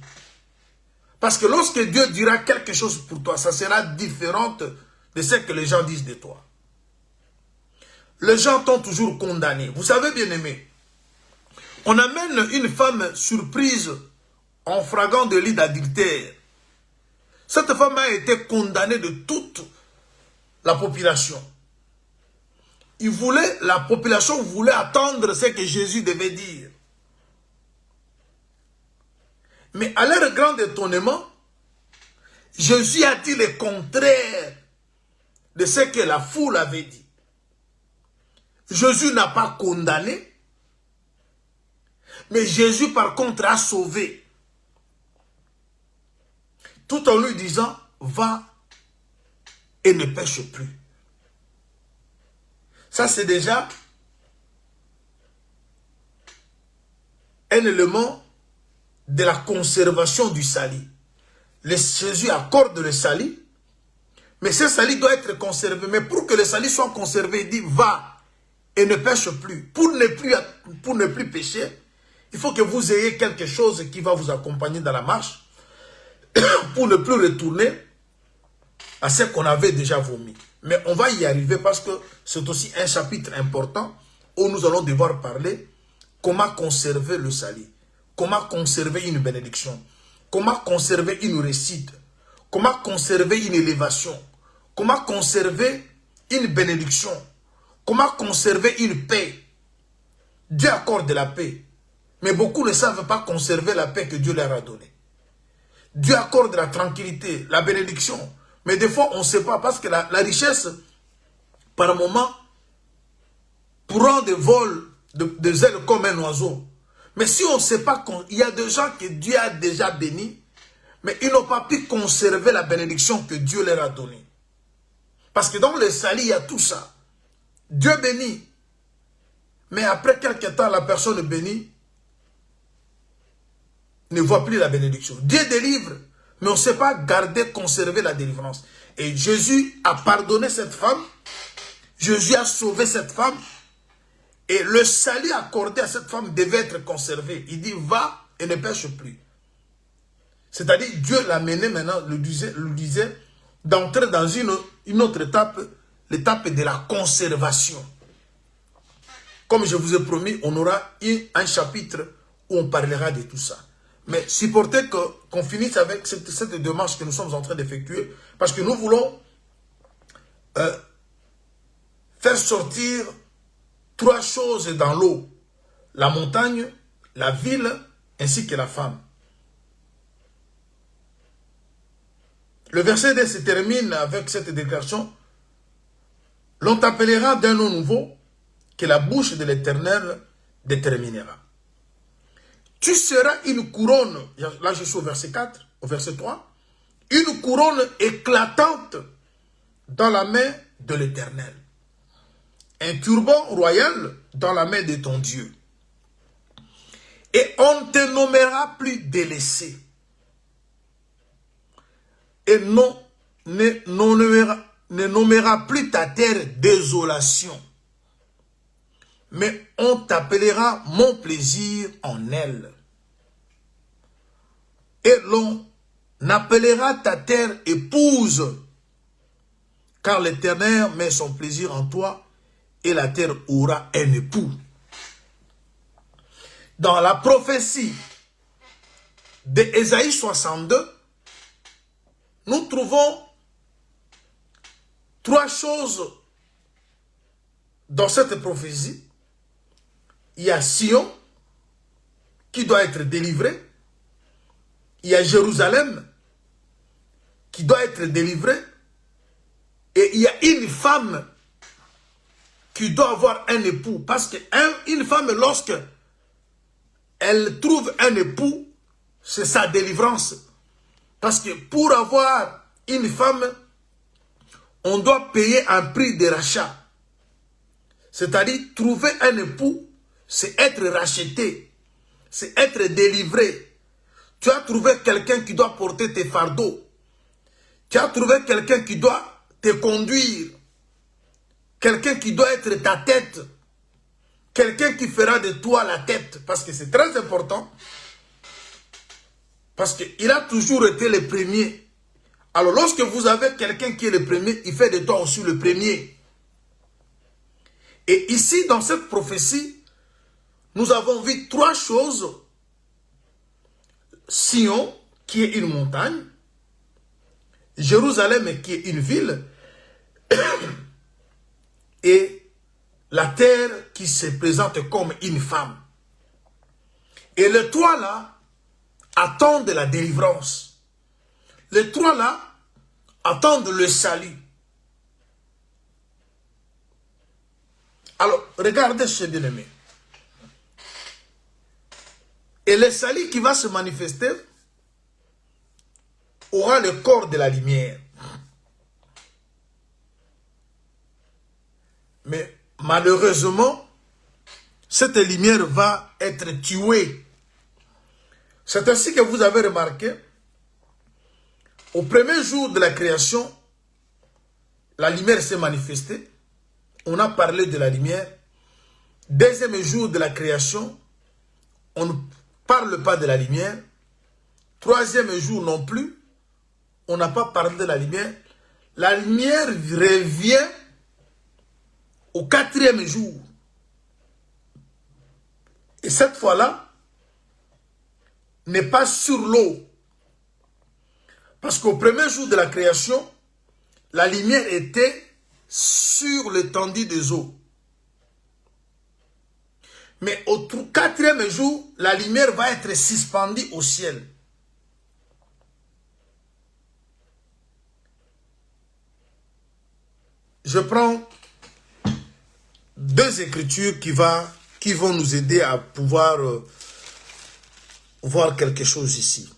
Speaker 1: Parce que lorsque Dieu dira quelque chose pour toi, ça sera différent de ce que les gens disent de toi. Les gens t'ont toujours condamné. Vous savez, bien aimé, on amène une femme surprise en flagrant délit d'adultère. Cette femme a été condamnée de toute la population. La population voulait attendre ce que Jésus devait dire. Mais à leur grand étonnement, Jésus a dit le contraire de ce que la foule avait dit. Jésus n'a pas condamné, mais Jésus par contre a sauvé. Tout en lui disant, va et ne pêche plus. Ça c'est déjà un élément de la conservation du salut. Jésus accorde le salut, mais ce salut doit être conservé. Mais pour que le salut soit conservé, il dit, va et ne pêche plus. Pour ne plus pécher, il faut que vous ayez quelque chose qui va vous accompagner dans la marche pour ne plus retourner à ce qu'on avait déjà vomi. Mais on va y arriver parce que c'est aussi un chapitre important où nous allons devoir parler comment conserver le salut, comment conserver une bénédiction, comment conserver une réussite, comment conserver une élévation, comment conserver une bénédiction, comment conserver une paix. Dieu accorde la paix, mais beaucoup ne savent pas conserver la paix que Dieu leur a donnée. Dieu accorde la tranquillité, la bénédiction, mais des fois on ne sait pas parce que la richesse, par moment, prend des vols, des ailes comme un oiseau. Mais si on ne sait pas, il y a des gens que Dieu a déjà bénis, mais ils n'ont pas pu conserver la bénédiction que Dieu leur a donnée. Parce que dans le salut, il y a tout ça. Dieu bénit. Mais après quelque temps, la personne bénie ne voit plus la bénédiction. Dieu délivre, mais on ne sait pas garder, conserver la délivrance. Et Jésus a pardonné cette femme. Jésus a sauvé cette femme. Et le salut accordé à cette femme devait être conservé. Il dit, va et ne pêche plus. C'est-à-dire, Dieu l'a mené maintenant, lui disait d'entrer dans une autre étape, l'étape de la conservation. Comme je vous ai promis, on aura un chapitre où on parlera de tout ça. Mais supportez qu'on finisse avec cette démarche que nous sommes en train d'effectuer, parce que nous voulons faire sortir 3 choses dans l'eau: la montagne, la ville, ainsi que la femme. Le verset 2 se termine avec cette déclaration: l'on t'appellera d'un nom nouveau que la bouche de l'Éternel déterminera. Tu seras une couronne, là je suis au verset 4, au verset 3, une couronne éclatante dans la main de l'Éternel, un turban royal dans la main de ton Dieu. Et on ne te nommera plus délaissé. Et ne nommera plus ta terre désolation. Mais on t'appellera mon plaisir en elle. Et l'on appellera ta terre épouse, car l'Éternel met son plaisir en toi, et la terre aura un époux. dans la prophétie d'Ésaïe 62, nous trouvons trois choses dans cette prophétie. Il y a Sion qui doit être délivré. Il y a Jérusalem qui doit être délivré. Et il y a une femme qui doit avoir un époux. Parce qu'une femme, lorsque elle trouve un époux, c'est sa délivrance. Parce que pour avoir une femme, on doit payer un prix de rachat. C'est-à-dire, trouver un époux, c'est être racheté. C'est être délivré. Tu as trouvé quelqu'un qui doit porter tes fardeaux. Tu as trouvé quelqu'un qui doit te conduire. Quelqu'un qui doit être ta tête. Quelqu'un qui fera de toi la tête. Parce que c'est très important. Parce qu'il a toujours été le premier. Alors lorsque vous avez quelqu'un qui est le premier, il fait de toi aussi le premier. Et ici, dans cette prophétie, nous avons vu trois choses. Sion, qui est une montagne. Jérusalem, qui est une ville. Et la terre qui se présente comme une femme. Et les trois là attendent la délivrance. Les trois là attendent le salut. Alors, regardez ce bien-aimé. Et le salut qui va se manifester aura le corps de la lumière. Mais malheureusement, cette lumière va être tuée. C'est ainsi que vous avez remarqué, au premier jour de la création, la lumière s'est manifestée. On a parlé de la lumière. Deuxième jour de la création, on ne parle pas de la lumière. Troisième jour non plus, on n'a pas parlé de la lumière. La lumière revient au quatrième jour. Et cette fois-là, n'est pas sur l'eau. Parce qu'au premier jour de la création, la lumière était sur l'étendue des eaux. Mais au quatrième jour, la lumière va être suspendue au ciel. Je prends deux écritures qui vont nous aider à pouvoir voir quelque chose ici.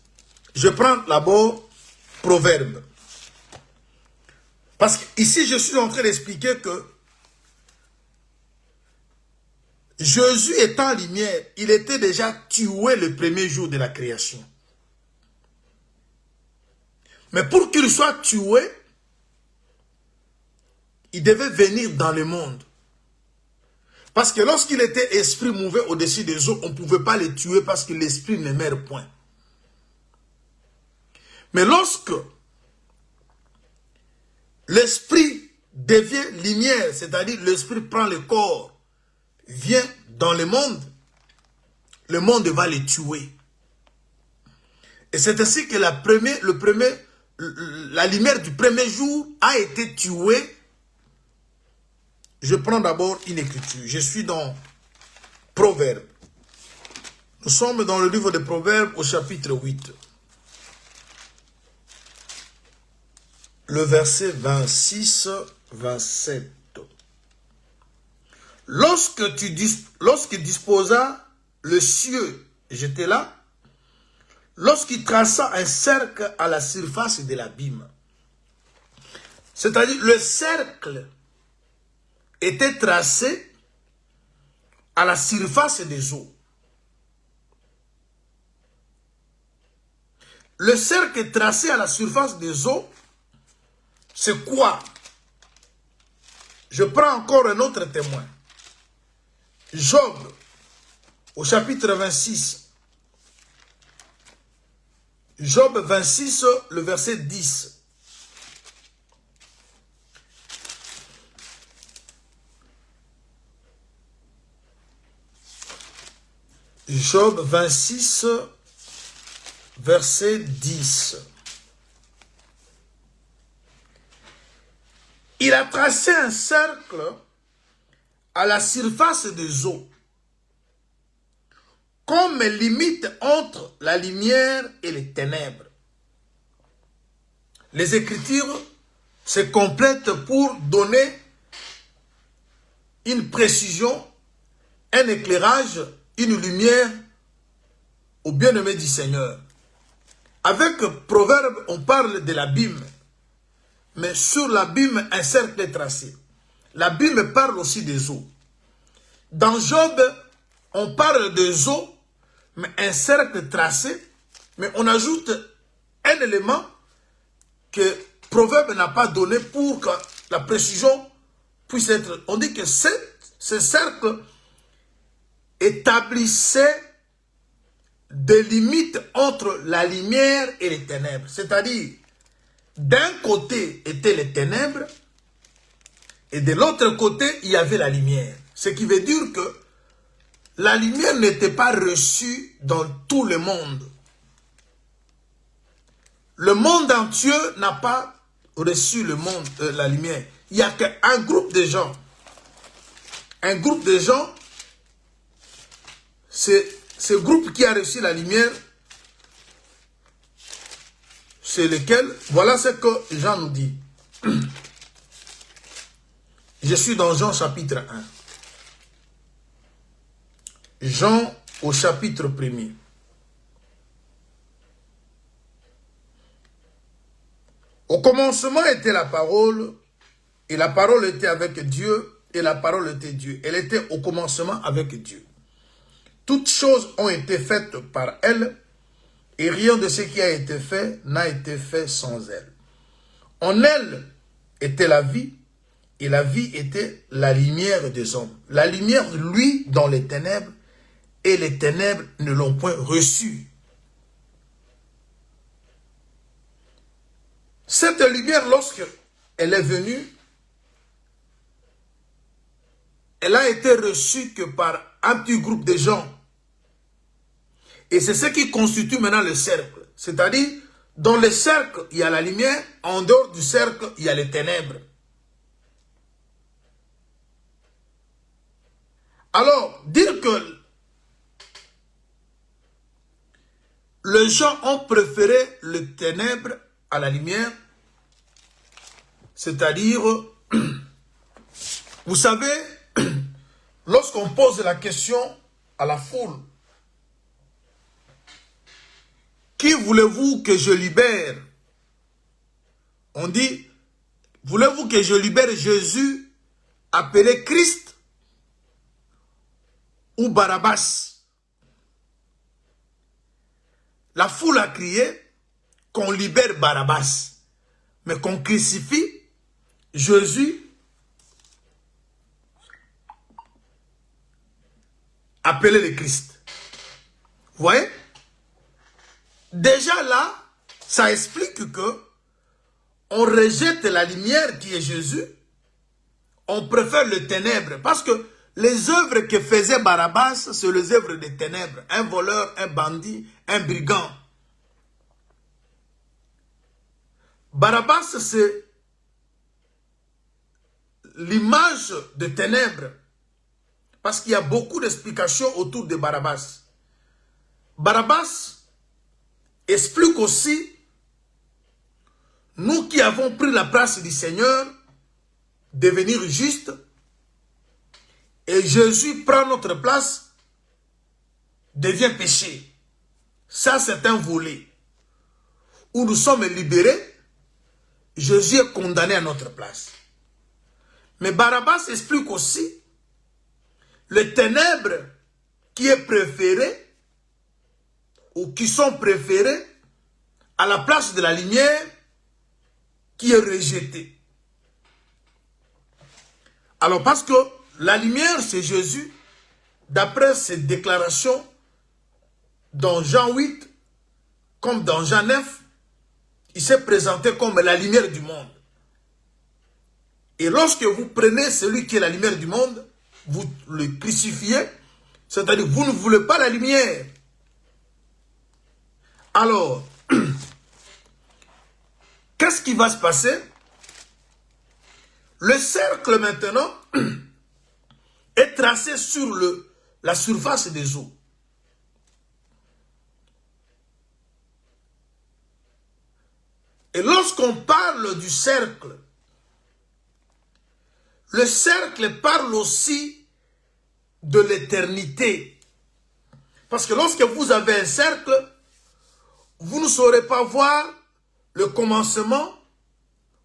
Speaker 1: Je prends d'abord Proverbe. Parce qu'ici, je suis en train d'expliquer que Jésus étant lumière, il était déjà tué le premier jour de la création. Mais pour qu'il soit tué, il devait venir dans le monde. Parce que lorsqu'il était esprit mouvé au-dessus des eaux, on ne pouvait pas le tuer parce que l'esprit ne meurt point. Mais lorsque l'esprit devient lumière, c'est-à-dire l'esprit prend le corps, vient dans le monde va le tuer. Et c'est ainsi que la lumière du premier jour a été tuée. Je prends d'abord une écriture. Je suis dans Proverbe. Nous sommes dans le livre de Proverbes au chapitre 8. Le verset 26-27. Lorsqu'il disposa le cieux, j'étais là, lorsqu'il traça un cercle à la surface de l'abîme. C'est-à-dire le cercle était tracé à la surface des eaux. Le cercle tracé à la surface des eaux, c'est quoi? Je prends encore un autre témoin. Job, au chapitre 26. Job 26, le verset 10. Job 26, verset 10. Il a tracé un cercle à la surface des eaux, comme limite entre la lumière et les ténèbres. Les Écritures se complètent pour donner une précision, un éclairage, une lumière au bien-aimé du Seigneur. Avec Proverbe, on parle de l'abîme, mais sur l'abîme, un cercle est tracé. L'abîme parle aussi des eaux. Dans Job, on parle des eaux, mais un cercle tracé, mais on ajoute un élément que Proverbe n'a pas donné pour que la précision puisse être. On dit que ce cercle établissait des limites entre la lumière et les ténèbres. C'est-à-dire, d'un côté étaient les ténèbres et de l'autre côté, il y avait la lumière. Ce qui veut dire que la lumière n'était pas reçue dans tout le monde. Le monde entier n'a pas reçu la lumière. Il n'y a qu'un groupe de gens. Un groupe de gens, c'est ce groupe qui a reçu la lumière, c'est lequel, voilà ce que Jean nous dit. Je suis dans Jean chapitre 1. Jean au chapitre 1er. Au commencement était la parole, et la parole était avec Dieu, et la parole était Dieu. Elle était au commencement avec Dieu. Toutes choses ont été faites par elle, et rien de ce qui a été fait n'a été fait sans elle. En elle était la vie, et la vie était la lumière des hommes. La lumière, lui, dans les ténèbres, et les ténèbres ne l'ont point reçue. Cette lumière, lorsqu'elle est venue, elle a été reçue que par un petit groupe de gens. Et c'est ce qui constitue maintenant le cercle. C'est-à-dire, dans le cercle, il y a la lumière. En dehors du cercle, il y a les ténèbres. Alors, dire que les gens ont préféré les ténèbres à la lumière, c'est-à-dire, vous savez, lorsqu'on pose la question à la foule, qui voulez-vous que je libère? On dit, voulez-vous que je libère Jésus, appelé Christ, ou Barabbas? La foule a crié qu'on libère Barabbas, mais qu'on crucifie Jésus, appelé le Christ. Vous voyez? Déjà là, ça explique que on rejette la lumière qui est Jésus, on préfère le ténèbre, parce que les œuvres que faisait Barabbas, c'est les œuvres des ténèbres. Un voleur, un bandit, un brigand. Barabbas, c'est l'image de ténèbres. Parce qu'il y a beaucoup d'explications autour de Barabbas. Barabbas explique aussi, nous qui avons pris la place du Seigneur, devenir justes, et Jésus prend notre place, devient péché. Ça, c'est un volet. Où nous sommes libérés, Jésus est condamné à notre place. Mais Barabbas explique aussi les ténèbres qui est préféré, ou qui sont préférés à la place de la lumière qui est rejetée. Alors, parce que la lumière, c'est Jésus, d'après ses déclarations dans Jean 8, comme dans Jean 9, il s'est présenté comme la lumière du monde. Et lorsque vous prenez celui qui est la lumière du monde, vous le crucifiez, C'est-à-dire, vous ne voulez pas la lumière. Alors, qu'est-ce qui va se passer? Le cercle maintenant est tracé sur la surface des eaux. Et lorsqu'on parle du cercle, le cercle parle aussi de l'éternité. Parce que lorsque vous avez un cercle, vous ne saurez pas voir le commencement,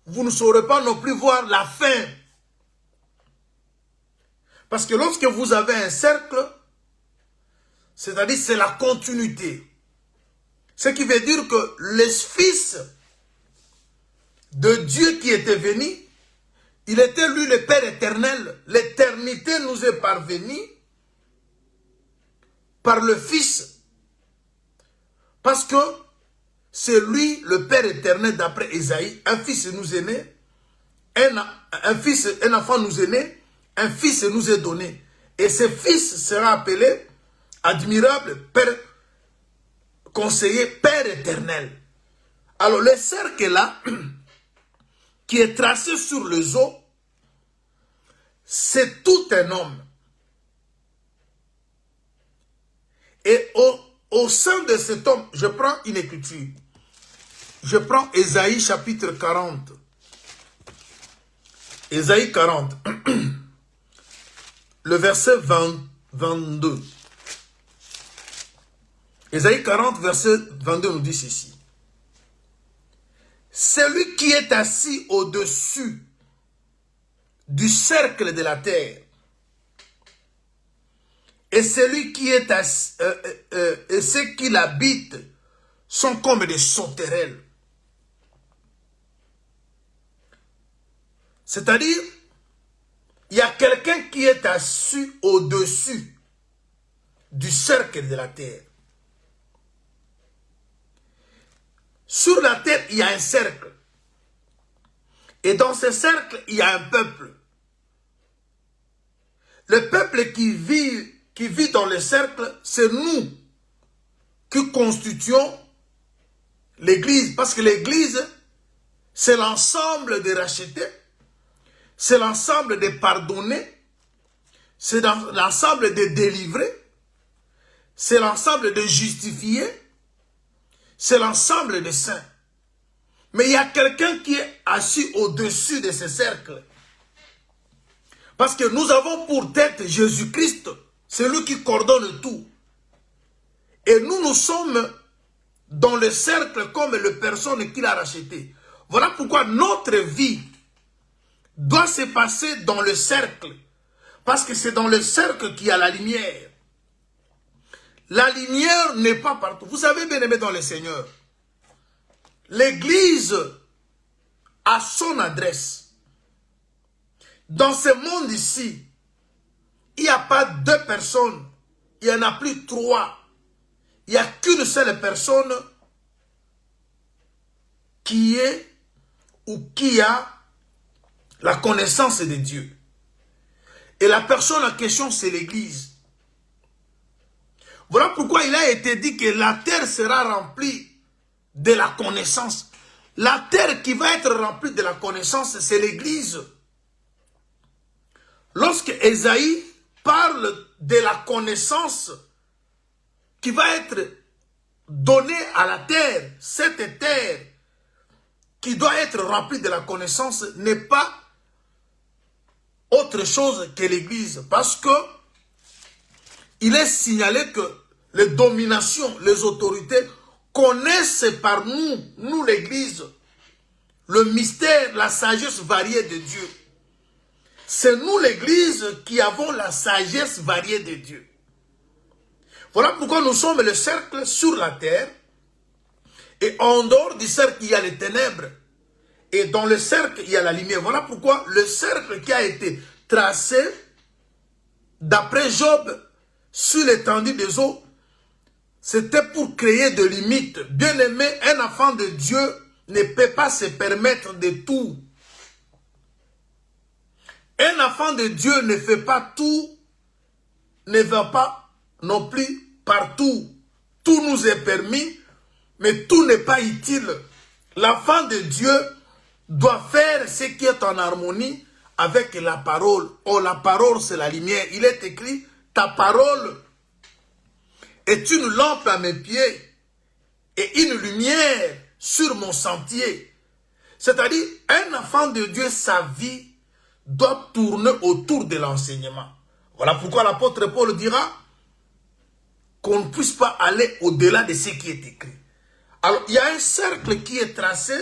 Speaker 1: vous ne saurez pas non plus voir la fin. Parce que lorsque vous avez un cercle, c'est-à-dire c'est la continuité. Ce qui veut dire que le Fils de Dieu qui était venu, il était lui le Père éternel. L'éternité nous est parvenue par le Fils. Parce que c'est lui le Père éternel d'après Ésaïe. Un fils nous est né, un enfant nous est né, un fils nous est donné. Et ce fils sera appelé admirable, Père, conseiller, Père éternel. Alors le cercle là, qui est tracé sur les eaux, c'est tout un homme. Et au sein de cet homme, je prends une écriture. Je prends Ésaïe chapitre 40. Ésaïe 40. Le verset 22. Ésaïe 40, verset 22 nous dit ceci. Celui qui est assis au-dessus du cercle de la terre et celui qui est assis, et ceux qui l'habitent sont comme des sauterelles. C'est-à-dire, il y a quelqu'un qui est assis au-dessus du cercle de la terre. Sur la terre, il y a un cercle. Et dans ce cercle, il y a un peuple. Le peuple qui vit dans le cercle, c'est nous qui constituons l'Église. Parce que l'Église, c'est l'ensemble des rachetés, c'est l'ensemble des pardonnés, c'est l'ensemble des délivrés, c'est l'ensemble des justifiés, c'est l'ensemble des saints. Mais il y a quelqu'un qui est assis au-dessus de ce cercle. Parce que nous avons pour tête Jésus-Christ, celui qui coordonne tout. Et nous sommes dans le cercle comme les personnes qu'il a rachetées. Voilà pourquoi notre vie doit se passer dans le cercle. Parce que c'est dans le cercle qu'il y a la lumière. La lumière n'est pas partout. Vous savez, bien aimé dans le Seigneur, l'Église a son adresse. Dans ce monde ici, il n'y a pas deux personnes, il n'y en a plus trois. Il n'y a qu'une seule personne qui est ou qui a la connaissance de Dieu. Et la personne en question, c'est l'Église. Voilà pourquoi il a été dit que la terre sera remplie de la connaissance. La terre qui va être remplie de la connaissance, c'est l'Église. Lorsque Ésaïe parle de la connaissance qui va être donnée à la terre, cette terre qui doit être remplie de la connaissance n'est pas autre chose que l'Église. Parce que il est signalé que les dominations, les autorités connaissent par nous l'Église, le mystère, la sagesse variée de Dieu. C'est nous l'Église qui avons la sagesse variée de Dieu. Voilà pourquoi nous sommes le cercle sur la terre. Et en dehors du cercle, il y a les ténèbres. Et dans le cercle, il y a la lumière. Voilà pourquoi le cercle qui a été tracé, d'après Job, sur l'étendue des eaux, c'était pour créer des limites. Bien aimé, un enfant de Dieu ne peut pas se permettre de tout. Un enfant de Dieu ne fait pas tout, ne va pas non plus partout. Tout nous est permis, mais tout n'est pas utile. L'enfant de Dieu doit faire ce qui est en harmonie avec la parole. Oh, la parole, c'est la lumière. Il est écrit, ta parole est une lampe à mes pieds et une lumière sur mon sentier. C'est-à-dire, un enfant de Dieu, sa vie doit tourner autour de l'enseignement. Voilà pourquoi l'apôtre Paul dira qu'on ne puisse pas aller au-delà de ce qui est écrit. Alors, il y a un cercle qui est tracé,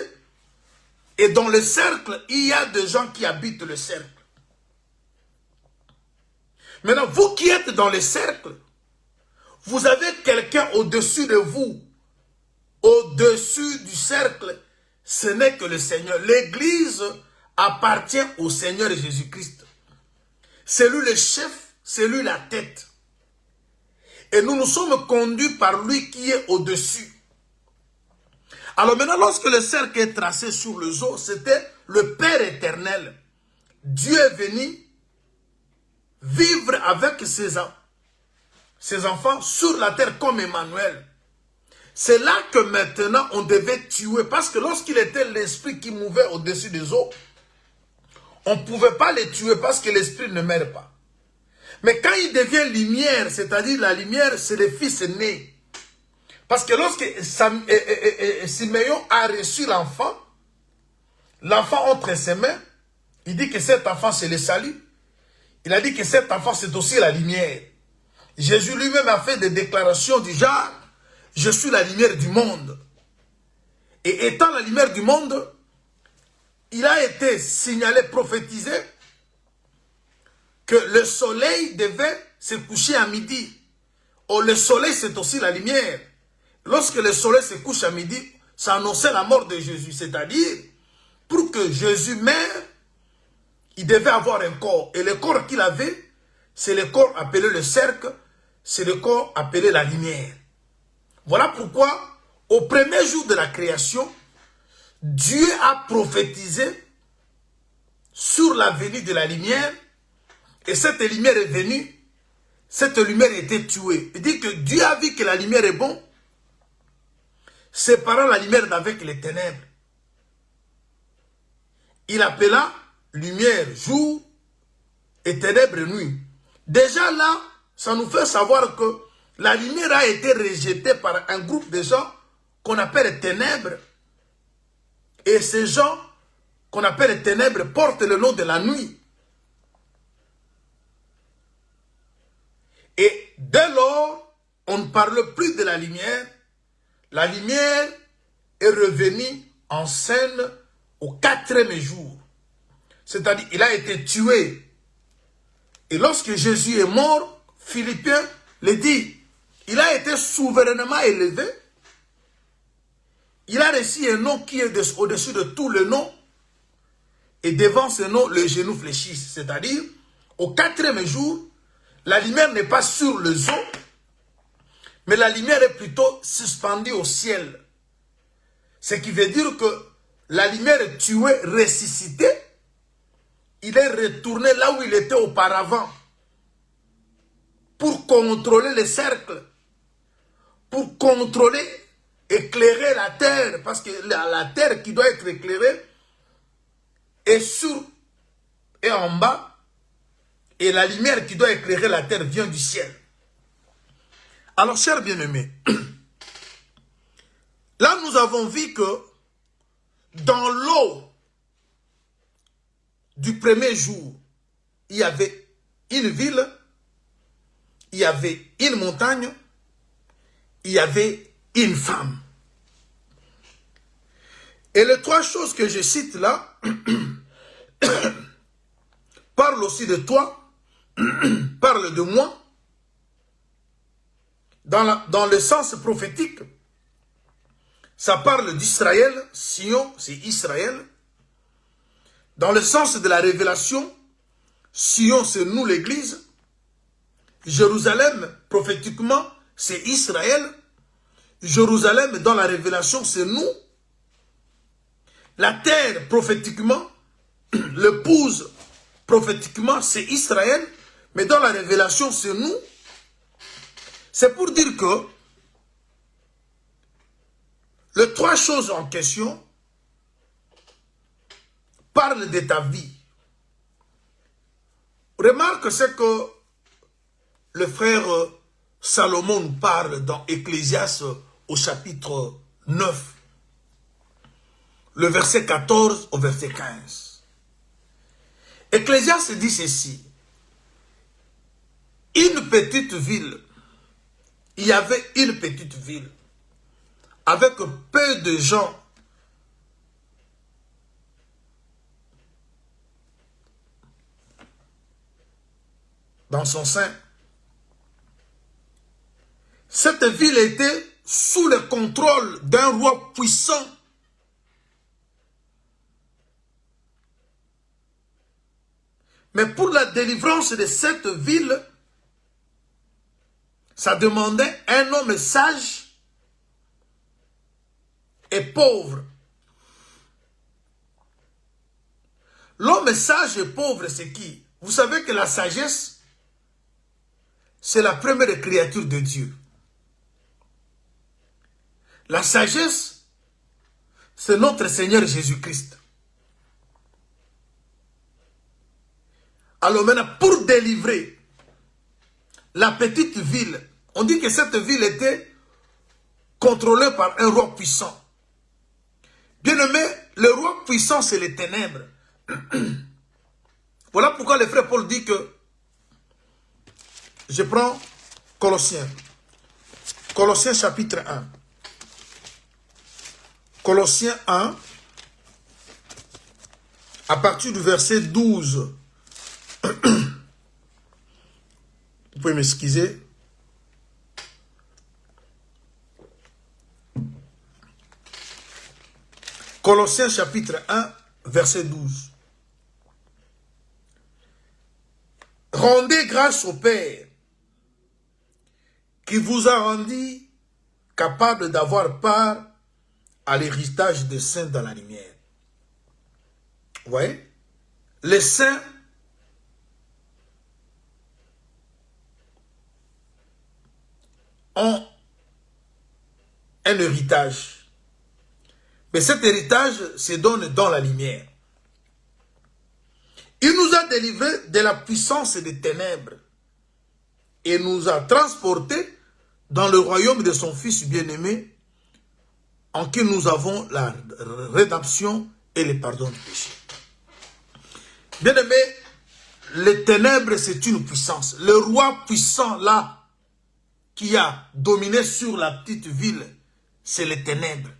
Speaker 1: et dans le cercle, il y a des gens qui habitent le cercle. Maintenant, vous qui êtes dans le cercle, vous avez quelqu'un au-dessus de vous, au-dessus du cercle, ce n'est que le Seigneur. L'Église appartient au Seigneur Jésus-Christ. C'est lui le chef, c'est lui la tête. Et nous nous sommes conduits par lui qui est au-dessus. Alors maintenant, lorsque le cercle est tracé sur le eau, c'était le Père éternel. Dieu est venu vivre avec ses enfants sur la terre comme Emmanuel. C'est là que maintenant on devait tuer, parce que lorsqu'il était l'esprit qui mouvait au-dessus des eaux, on ne pouvait pas les tuer parce que l'esprit ne meurt pas. Mais quand il devient lumière, c'est-à-dire la lumière, c'est le fils né. Parce que lorsque Siméon a reçu l'enfant entre ses mains, il dit que cet enfant c'est le salut. Il a dit que cet enfant c'est aussi la lumière. Jésus lui-même a fait des déclarations du genre, je suis la lumière du monde. Et étant la lumière du monde, il a été signalé, prophétisé, que le soleil devait se coucher à midi. Oh, le soleil c'est aussi la lumière. Lorsque le soleil se couche à midi, ça annonçait la mort de Jésus. C'est-à-dire, pour que Jésus meure, il devait avoir un corps. Et le corps qu'il avait, c'est le corps appelé le cercle, c'est le corps appelé la lumière. Voilà pourquoi, au premier jour de la création, Dieu a prophétisé sur la venue de la lumière, et cette lumière est venue, cette lumière a été tuée. Il dit que Dieu a vu que la lumière est bonne, séparant la lumière d'avec les ténèbres. Il appela lumière jour et ténèbres nuit. Déjà là, ça nous fait savoir que la lumière a été rejetée par un groupe de gens qu'on appelle les ténèbres. Et ces gens qu'on appelle les ténèbres portent le nom de la nuit. Et dès lors, on ne parle plus de la lumière. La lumière est revenue en scène au 4e jour. C'est-à-dire, il a été tué. Et lorsque Jésus est mort, Philippiens le dit, il a été souverainement élevé. Il a reçu un nom qui est au-dessus de tous les noms. Et devant ce nom, le genou fléchit. C'est-à-dire, au 4e jour, la lumière n'est pas sur le zoo, mais la lumière est plutôt suspendue au ciel. Ce qui veut dire que la lumière est tuée, ressuscitée. Il est retourné là où il était auparavant pour contrôler les cercles, pour contrôler, éclairer la terre, parce que la terre qui doit être éclairée est sur et en bas, et la lumière qui doit éclairer la terre vient du ciel. Alors, chers bien-aimés, là nous avons vu que dans l'eau du premier jour, il y avait une ville, il y avait une montagne, il y avait une femme. Et les trois choses que je cite là parlent aussi de toi, parlent de moi, dans le sens prophétique. Ça parle d'Israël, Sion, c'est Israël. Dans le sens de la révélation, Sion, c'est nous l'église. Jérusalem, prophétiquement, c'est Israël. Jérusalem, dans la révélation, c'est nous. La terre, prophétiquement, l'épouse, prophétiquement, c'est Israël. Mais dans la révélation, c'est nous. C'est pour dire que les trois choses en question parlent de ta vie. Remarque ce que le frère Salomon nous parle dans Ecclésiaste au chapitre 9, le verset 14 au verset 15. Ecclésiaste dit ceci. Une petite ville, il y avait une petite ville avec peu de gens dans son sein. Cette ville était sous le contrôle d'un roi puissant. Mais pour la délivrance de cette ville, ça demandait un homme sage et pauvre. L'homme sage et pauvre, c'est qui? Vous savez que la sagesse, c'est la première créature de Dieu. La sagesse, c'est notre Seigneur Jésus-Christ. Alors maintenant, pour délivrer la petite ville, on dit que cette ville était contrôlée par un roi puissant. Bien aimé, le roi puissant, c'est les ténèbres. Voilà pourquoi le frère Paul dit que, je prends Colossiens. Colossiens chapitre 1. Colossiens 1, à partir du verset 12. Vous pouvez m'excuser. Colossiens chapitre 1, verset 12. Rendez grâce au Père qui vous a rendu capable d'avoir part à l'héritage des saints dans la lumière. Vous voyez? Les saints ont un héritage. Mais cet héritage se donne dans la lumière. Il nous a délivrés de la puissance des ténèbres et nous a transportés dans le royaume de son Fils bien-aimé, en qui nous avons la rédemption et le pardon du péché. Bien-aimé, les ténèbres, c'est une puissance. Le roi puissant là, qui a dominé sur la petite ville, c'est les ténèbres.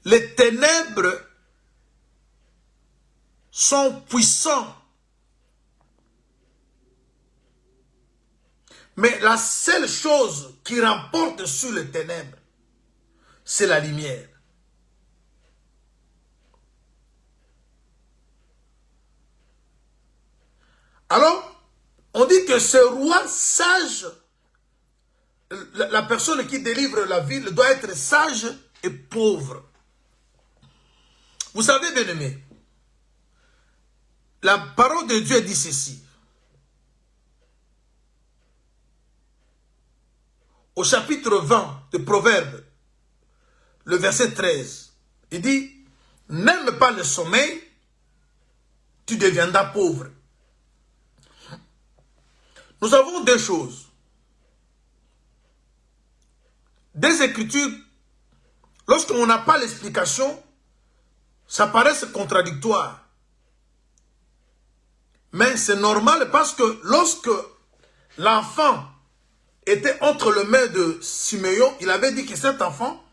Speaker 1: Les ténèbres sont puissants. Mais la seule chose qui remporte sur les ténèbres, c'est la lumière. Alors, on dit que ce roi sage, la personne qui délivre la ville doit être sage et pauvre. Vous savez, bien aimé, la parole de Dieu dit ceci. Au chapitre 20 de Proverbes, le verset 13, il dit, n'aime pas le sommeil, tu deviendras pauvre. Nous avons deux choses. Des écritures, lorsqu'on n'a pas l'explication, ça paraît contradictoire. Mais c'est normal parce que lorsque l'enfant était entre les mains de Siméon, il avait dit que cet enfant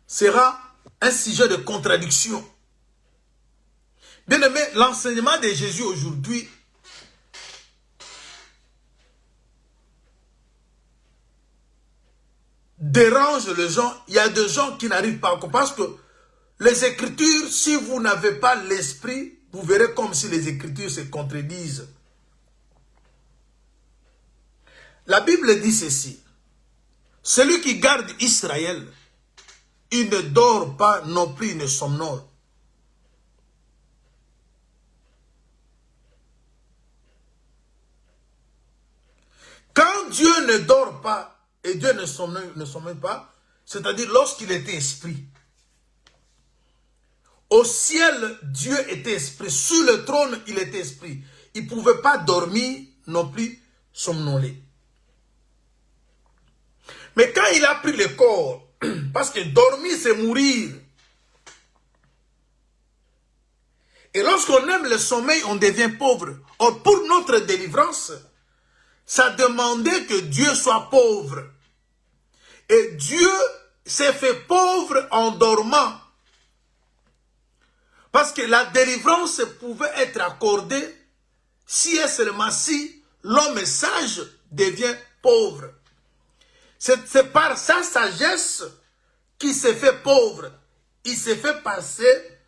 Speaker 1: sera un sujet de contradiction. Bien aimé, l'enseignement de Jésus aujourd'hui dérange les gens. Il y a des gens qui n'arrivent pas à comprendre parce que les Écritures, si vous n'avez pas l'esprit, vous verrez comme si les Écritures se contredisent. La Bible dit ceci. Celui qui garde Israël, il ne dort pas non plus, il ne somnole. quand Dieu ne dort pas et Dieu ne sommeille pas, c'est-à-dire lorsqu'il était esprit, au ciel, Dieu était esprit. Sur le trône, il était esprit. Il ne pouvait pas dormir non plus somnoler. Mais quand il a pris le corps, parce que dormir, c'est mourir. Et lorsqu'on aime le sommeil, on devient pauvre. Or, pour notre délivrance, ça demandait que Dieu soit pauvre. Et Dieu s'est fait pauvre en dormant. Parce que la délivrance pouvait être accordée si et seulement si l'homme sage devient pauvre. C'est par sa sagesse qu'il s'est fait pauvre. Il s'est fait passer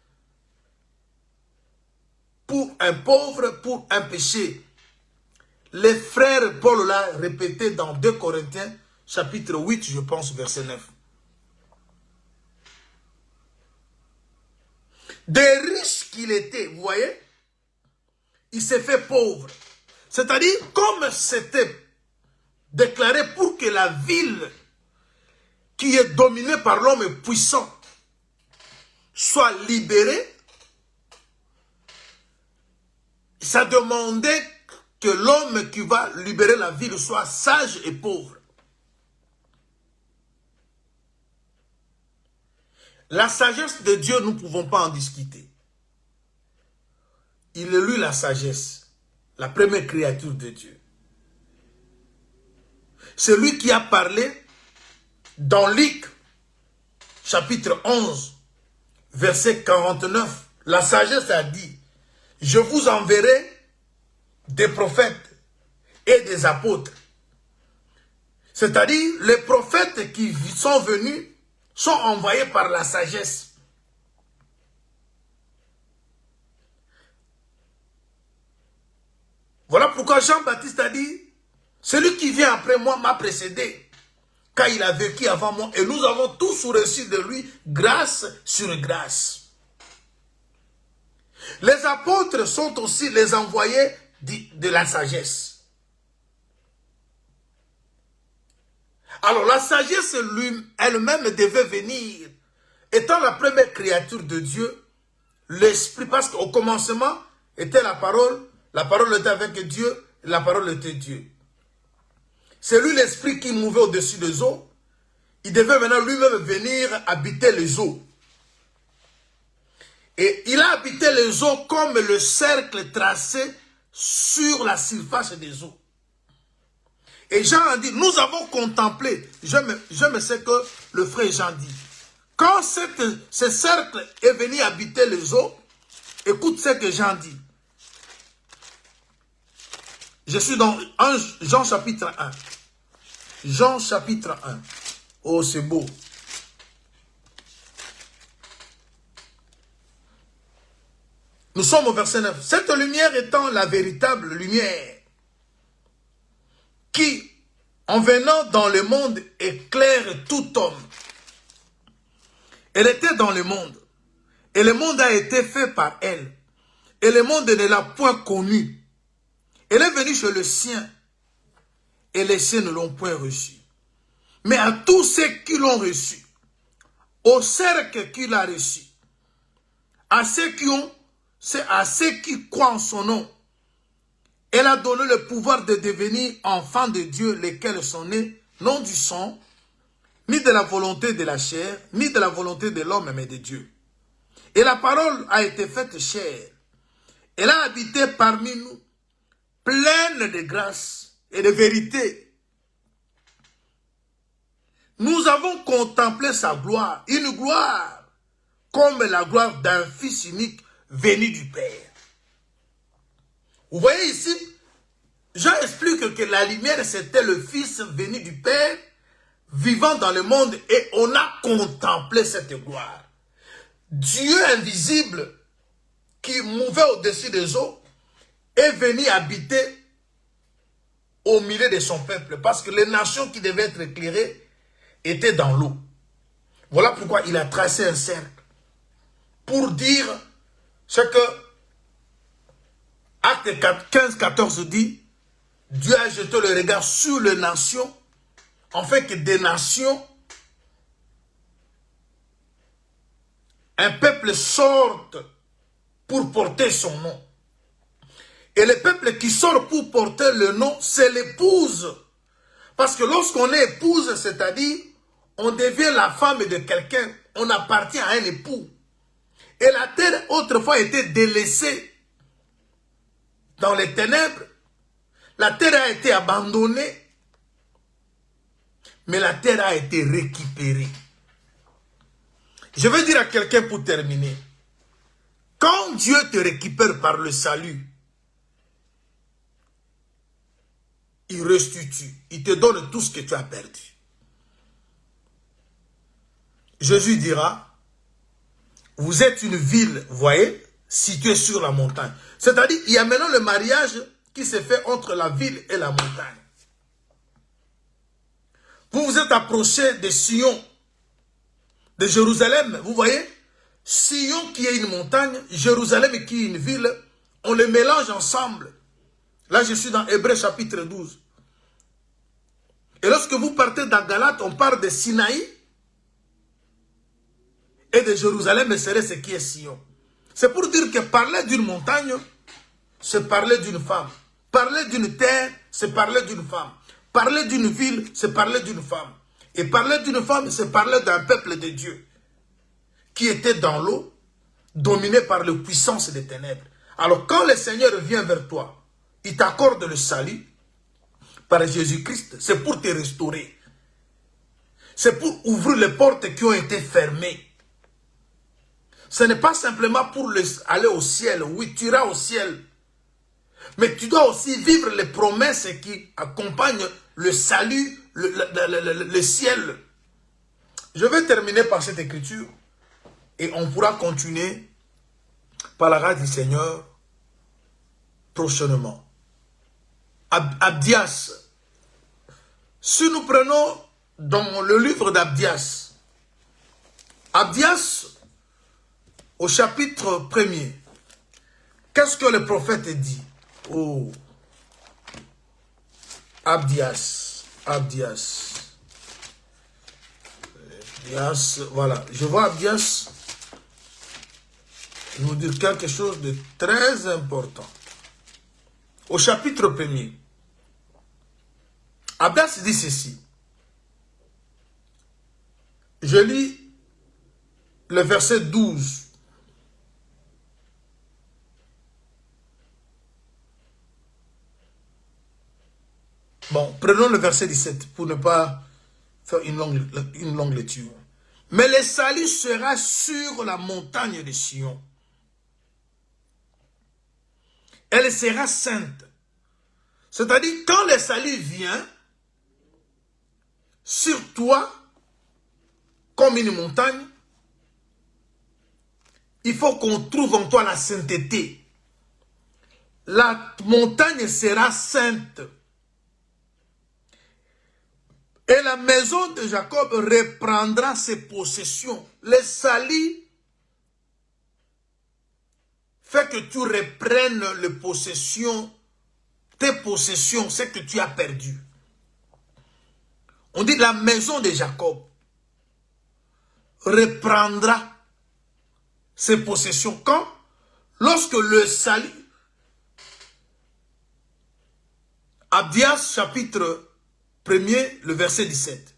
Speaker 1: pour un pauvre, pour un péché. Les frères Paul l'a répété dans 2 Corinthiens, chapitre 8, je pense, verset 9. Des riches qu'il était, vous voyez, il s'est fait pauvre. C'est-à-dire, comme c'était déclaré pour que la ville qui est dominée par l'homme puissant soit libérée, ça demandait que l'homme qui va libérer la ville soit sage et pauvre. La sagesse de Dieu, nous ne pouvons pas en discuter. Il est lui la sagesse, la première créature de Dieu. C'est lui qui a parlé dans Luc, chapitre 11, verset 49. La sagesse a dit, je vous enverrai des prophètes et des apôtres. C'est-à-dire, les prophètes qui sont venus sont envoyés par la sagesse. Voilà pourquoi Jean-Baptiste a dit, celui qui vient après moi m'a précédé, car il a vécu avant moi, et nous avons tous reçu de lui grâce sur grâce. Les apôtres sont aussi les envoyés de la sagesse. Alors la sagesse elle-même devait venir, étant la première créature de Dieu, l'esprit, parce qu'au commencement était la parole était avec Dieu, la parole était Dieu. C'est lui l'esprit qui mouvait au-dessus des eaux, il devait maintenant lui-même venir habiter les eaux. Et il a habité les eaux comme le cercle tracé sur la surface des eaux. Et Jean a dit, nous avons contemplé, je me sais que le frère Jean dit, quand ce cercle est venu habiter les eaux, écoute ce que Jean dit. Je suis dans Jean chapitre 1. Jean chapitre 1. Oh, c'est beau. Nous sommes au verset 9. Cette lumière étant la véritable lumière qui, en venant dans le monde, éclaire tout homme. Elle était dans le monde. Et le monde a été fait par elle. Et le monde ne l'a point connue. Elle est venue chez le sien. Et les siens ne l'ont point reçu. Mais à tous ceux qui l'ont reçu, au cercle qu'il a reçu, à ceux qui croient en son nom, elle a donné le pouvoir de devenir enfants de Dieu, lesquels sont nés, non du sang, ni de la volonté de la chair, ni de la volonté de l'homme, mais de Dieu. Et la parole a été faite chair. Elle a habité parmi nous, pleine de grâce et de vérité. Nous avons contemplé sa gloire, une gloire comme la gloire d'un fils unique venu du Père. Vous voyez ici, Jean explique que la lumière c'était le fils venu du Père, vivant dans le monde, et on a contemplé cette gloire. Dieu invisible qui mouvait au-dessus des eaux est venu habiter au milieu de son peuple, parce que les nations qui devaient être éclairées étaient dans l'eau. Voilà pourquoi il a tracé un cercle pour dire ce que Acte 15, 14 dit, Dieu a jeté le regard sur les nations, afin que des nations, un peuple sorte pour porter son nom. Et le peuple qui sort pour porter le nom, c'est l'épouse. Parce que lorsqu'on est épouse, c'est-à-dire, on devient la femme de quelqu'un, on appartient à un époux. Et la terre, autrefois, était délaissée dans les ténèbres. La terre a été abandonnée, mais la terre a été récupérée. Je veux dire à quelqu'un pour terminer, quand Dieu te récupère par le salut, il restitue, il te donne tout ce que tu as perdu. Jésus dira, vous êtes une ville, vous voyez, située sur la montagne. C'est-à-dire, il y a maintenant le mariage qui se fait entre la ville et la montagne. Vous vous êtes approché de Sion, de Jérusalem, vous voyez, Sion qui est une montagne, Jérusalem qui est une ville, on les mélange ensemble. Là, je suis dans Hébreux chapitre 12. Et lorsque vous partez dans Galate, on parle de Sinaï et de Jérusalem, et c'est ce qui est Sion. C'est pour dire que parler d'une montagne, c'est parler d'une femme. Parler d'une terre, c'est parler d'une femme. Parler d'une ville, c'est parler d'une femme. Et parler d'une femme, c'est parler d'un peuple de Dieu qui était dans l'eau, dominé par la puissance des ténèbres. Alors quand le Seigneur vient vers toi, il t'accorde le salut par Jésus-Christ, c'est pour te restaurer. C'est pour ouvrir les portes qui ont été fermées. Ce n'est pas simplement pour aller au ciel. Oui, tu iras au ciel. Mais tu dois aussi vivre les promesses qui accompagnent le salut, le ciel. Je vais terminer par cette écriture et on pourra continuer par la grâce du Seigneur prochainement. Abdias. Si nous prenons dans le livre d'Abdias, Abdias, au chapitre 1er, qu'est-ce que le prophète dit? Oh, Abdias, voilà. Je vois Abdias nous dire quelque chose de très important. Au chapitre 1er, Abdias dit ceci. Je lis le verset 12. Bon, prenons le verset 17 pour ne pas faire une longue lecture. Mais le salut sera sur la montagne de Sion. Elle sera sainte. C'est-à-dire, quand le salut vient sur toi, comme une montagne, il faut qu'on trouve en toi la sainteté. La montagne sera sainte. Et la maison de Jacob reprendra ses possessions. Le salut fait que tu reprennes les possessions, tes possessions, ce que tu as perdu. On dit la maison de Jacob reprendra ses possessions. Quand? Lorsque le salut, Abdias chapitre 1er, le verset 17.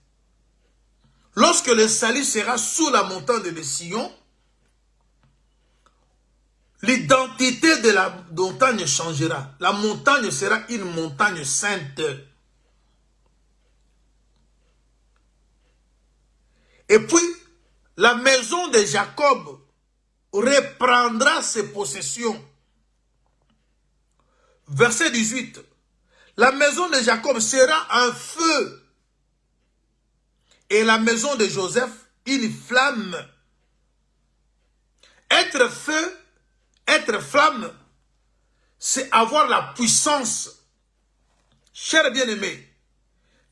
Speaker 1: Lorsque le salut sera sous la montagne de Sion, l'identité de la montagne changera. La montagne sera une montagne sainte. Et puis, la maison de Jacob reprendra ses possessions. Verset 18. La maison de Jacob sera un feu. Et la maison de Joseph, une flamme. Être feu, être flamme, c'est avoir la puissance. Cher bien-aimé,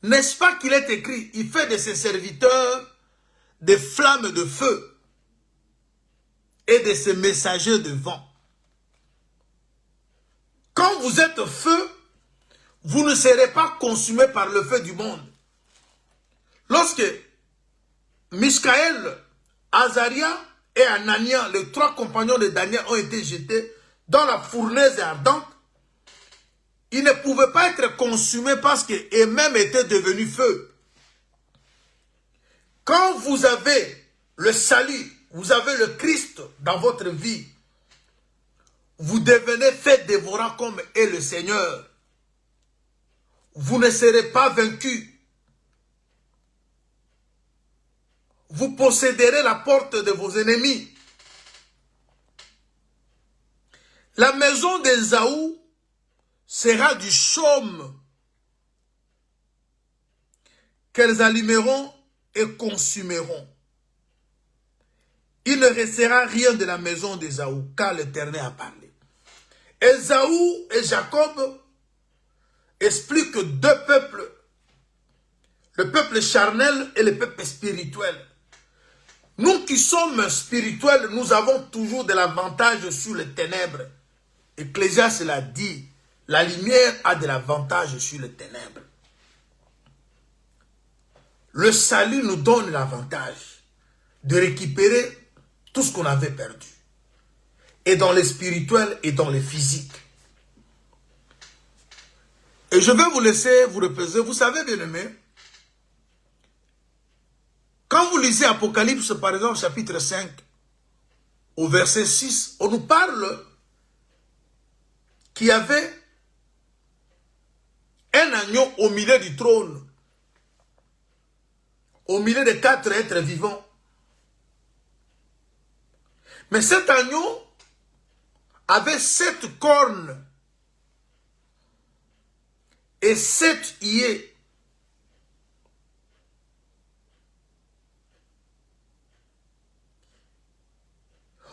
Speaker 1: n'est-ce pas qu'il est écrit, il fait de ses serviteurs des flammes de feu et de ses messagers de vent. Quand vous êtes feu, vous ne serez pas consumés par le feu du monde. Lorsque Michaël, Azaria et Anania, les 3 compagnons de Daniel, ont été jetés dans la fournaise ardente, ils ne pouvaient pas être consumés parce qu'eux-mêmes étaient devenus feu. Quand vous avez le salut, vous avez le Christ dans votre vie, vous devenez fait dévorant comme est le Seigneur. Vous ne serez pas vaincus. Vous posséderez la porte de vos ennemis. La maison d'Ésaü sera du chaume qu'elles allumeront et consumeront. Il ne restera rien de la maison d'Ésaü, car l'Éternel a parlé. Ésaü et Jacob expliquent 2 peuples, le peuple charnel et le peuple spirituel. Nous qui sommes spirituels, nous avons toujours de l'avantage sur les ténèbres. Ecclésiaste l'a dit, la lumière a de l'avantage sur les ténèbres. Le salut nous donne l'avantage de récupérer tout ce qu'on avait perdu. Et dans le spirituel et dans le physique. Et je vais vous laisser vous reposer. Vous savez, bien aimé, quand vous lisez Apocalypse, par exemple, chapitre 5, au verset 6, on nous parle qu'il y avait un agneau au milieu du trône, au milieu de 4 êtres vivants. Mais cet agneau avait 7 cornes et 7 yeux.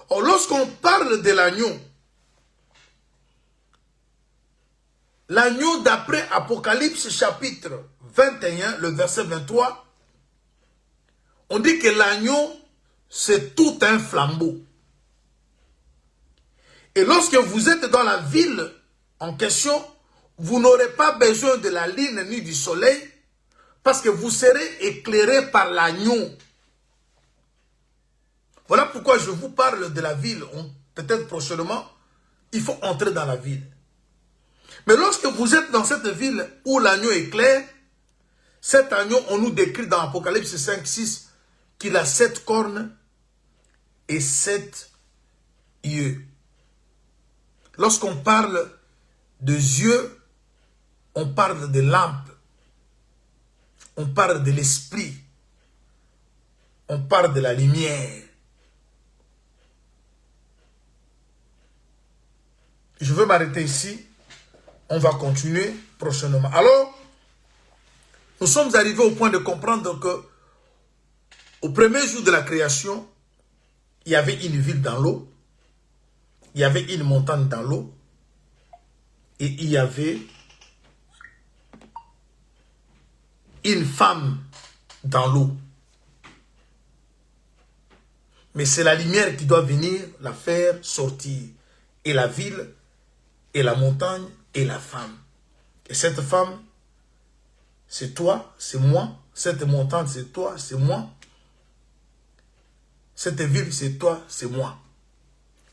Speaker 1: Or, lorsqu'on parle de l'agneau d'après Apocalypse chapitre 21, le verset 23, on dit que l'agneau, c'est tout un flambeau. Et lorsque vous êtes dans la ville en question, vous n'aurez pas besoin de la lune ni du soleil, parce que vous serez éclairé par l'agneau. Voilà pourquoi je vous parle de la ville. Peut-être prochainement, il faut entrer dans la ville. Mais lorsque vous êtes dans cette ville où l'agneau est clair, cet agneau, on nous décrit dans Apocalypse 5, 6, qu'il a 7 cornes et 7 yeux. Lorsqu'on parle de yeux, on parle de lampe, on parle de l'esprit, on parle de la lumière. Je veux m'arrêter ici. On va continuer prochainement. Alors, nous sommes arrivés au point de comprendre que au premier jour de la création, il y avait une ville dans l'eau, il y avait une montagne dans l'eau, et il y avait une femme dans l'eau. Mais c'est la lumière qui doit venir la faire sortir. Et la ville, et la montagne, et la femme. Et cette femme, c'est toi, c'est moi. Cette montagne, c'est toi, c'est moi. Cette ville, c'est toi, c'est moi.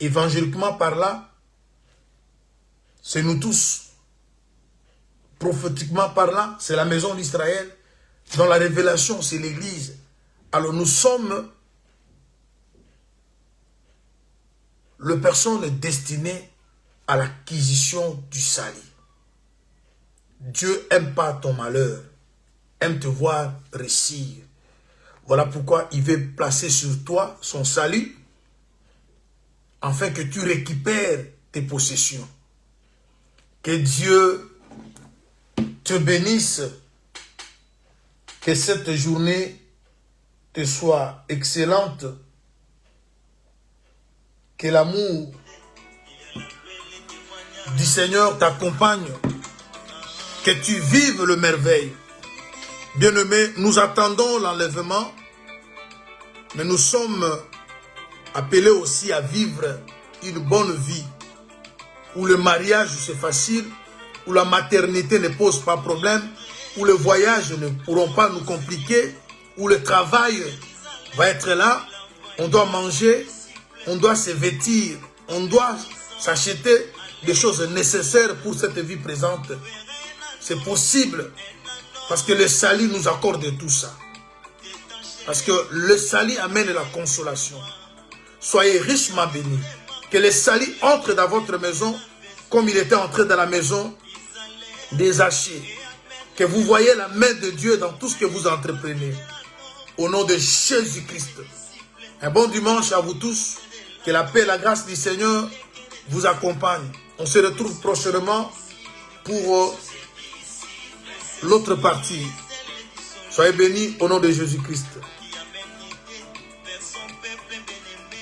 Speaker 1: Évangéliquement par là, c'est nous tous. Prophétiquement parlant, c'est la maison d'Israël. Dans la révélation, c'est l'Église. Alors nous sommes les personnes destinées à l'acquisition du salut. Dieu n'aime pas ton malheur, aime te voir réussir. Voilà pourquoi il veut placer sur toi son salut, afin que tu récupères tes possessions. Que Dieu te bénisse, que cette journée te soit excellente, que l'amour du Seigneur t'accompagne, que tu vives le merveille. Bien-aimés, nous attendons l'enlèvement, mais nous sommes appelés aussi à vivre une bonne vie, où le mariage c'est facile, où la maternité ne pose pas problème, où les voyages ne pourront pas nous compliquer, où le travail va être là, on doit manger, on doit se vêtir, on doit s'acheter des choses nécessaires pour cette vie présente. C'est possible parce que le salut nous accorde tout ça. Parce que le salut amène la consolation. Soyez richement bénis. Que le salut entre dans votre maison comme il était entré dans la maison des Zachée. Que vous voyez la main de Dieu dans tout ce que vous entreprenez. Au nom de Jésus-Christ. Un bon dimanche à vous tous. Que la paix et la grâce du Seigneur vous accompagnent. On se retrouve prochainement pour l'autre partie. Soyez bénis au nom de Jésus-Christ.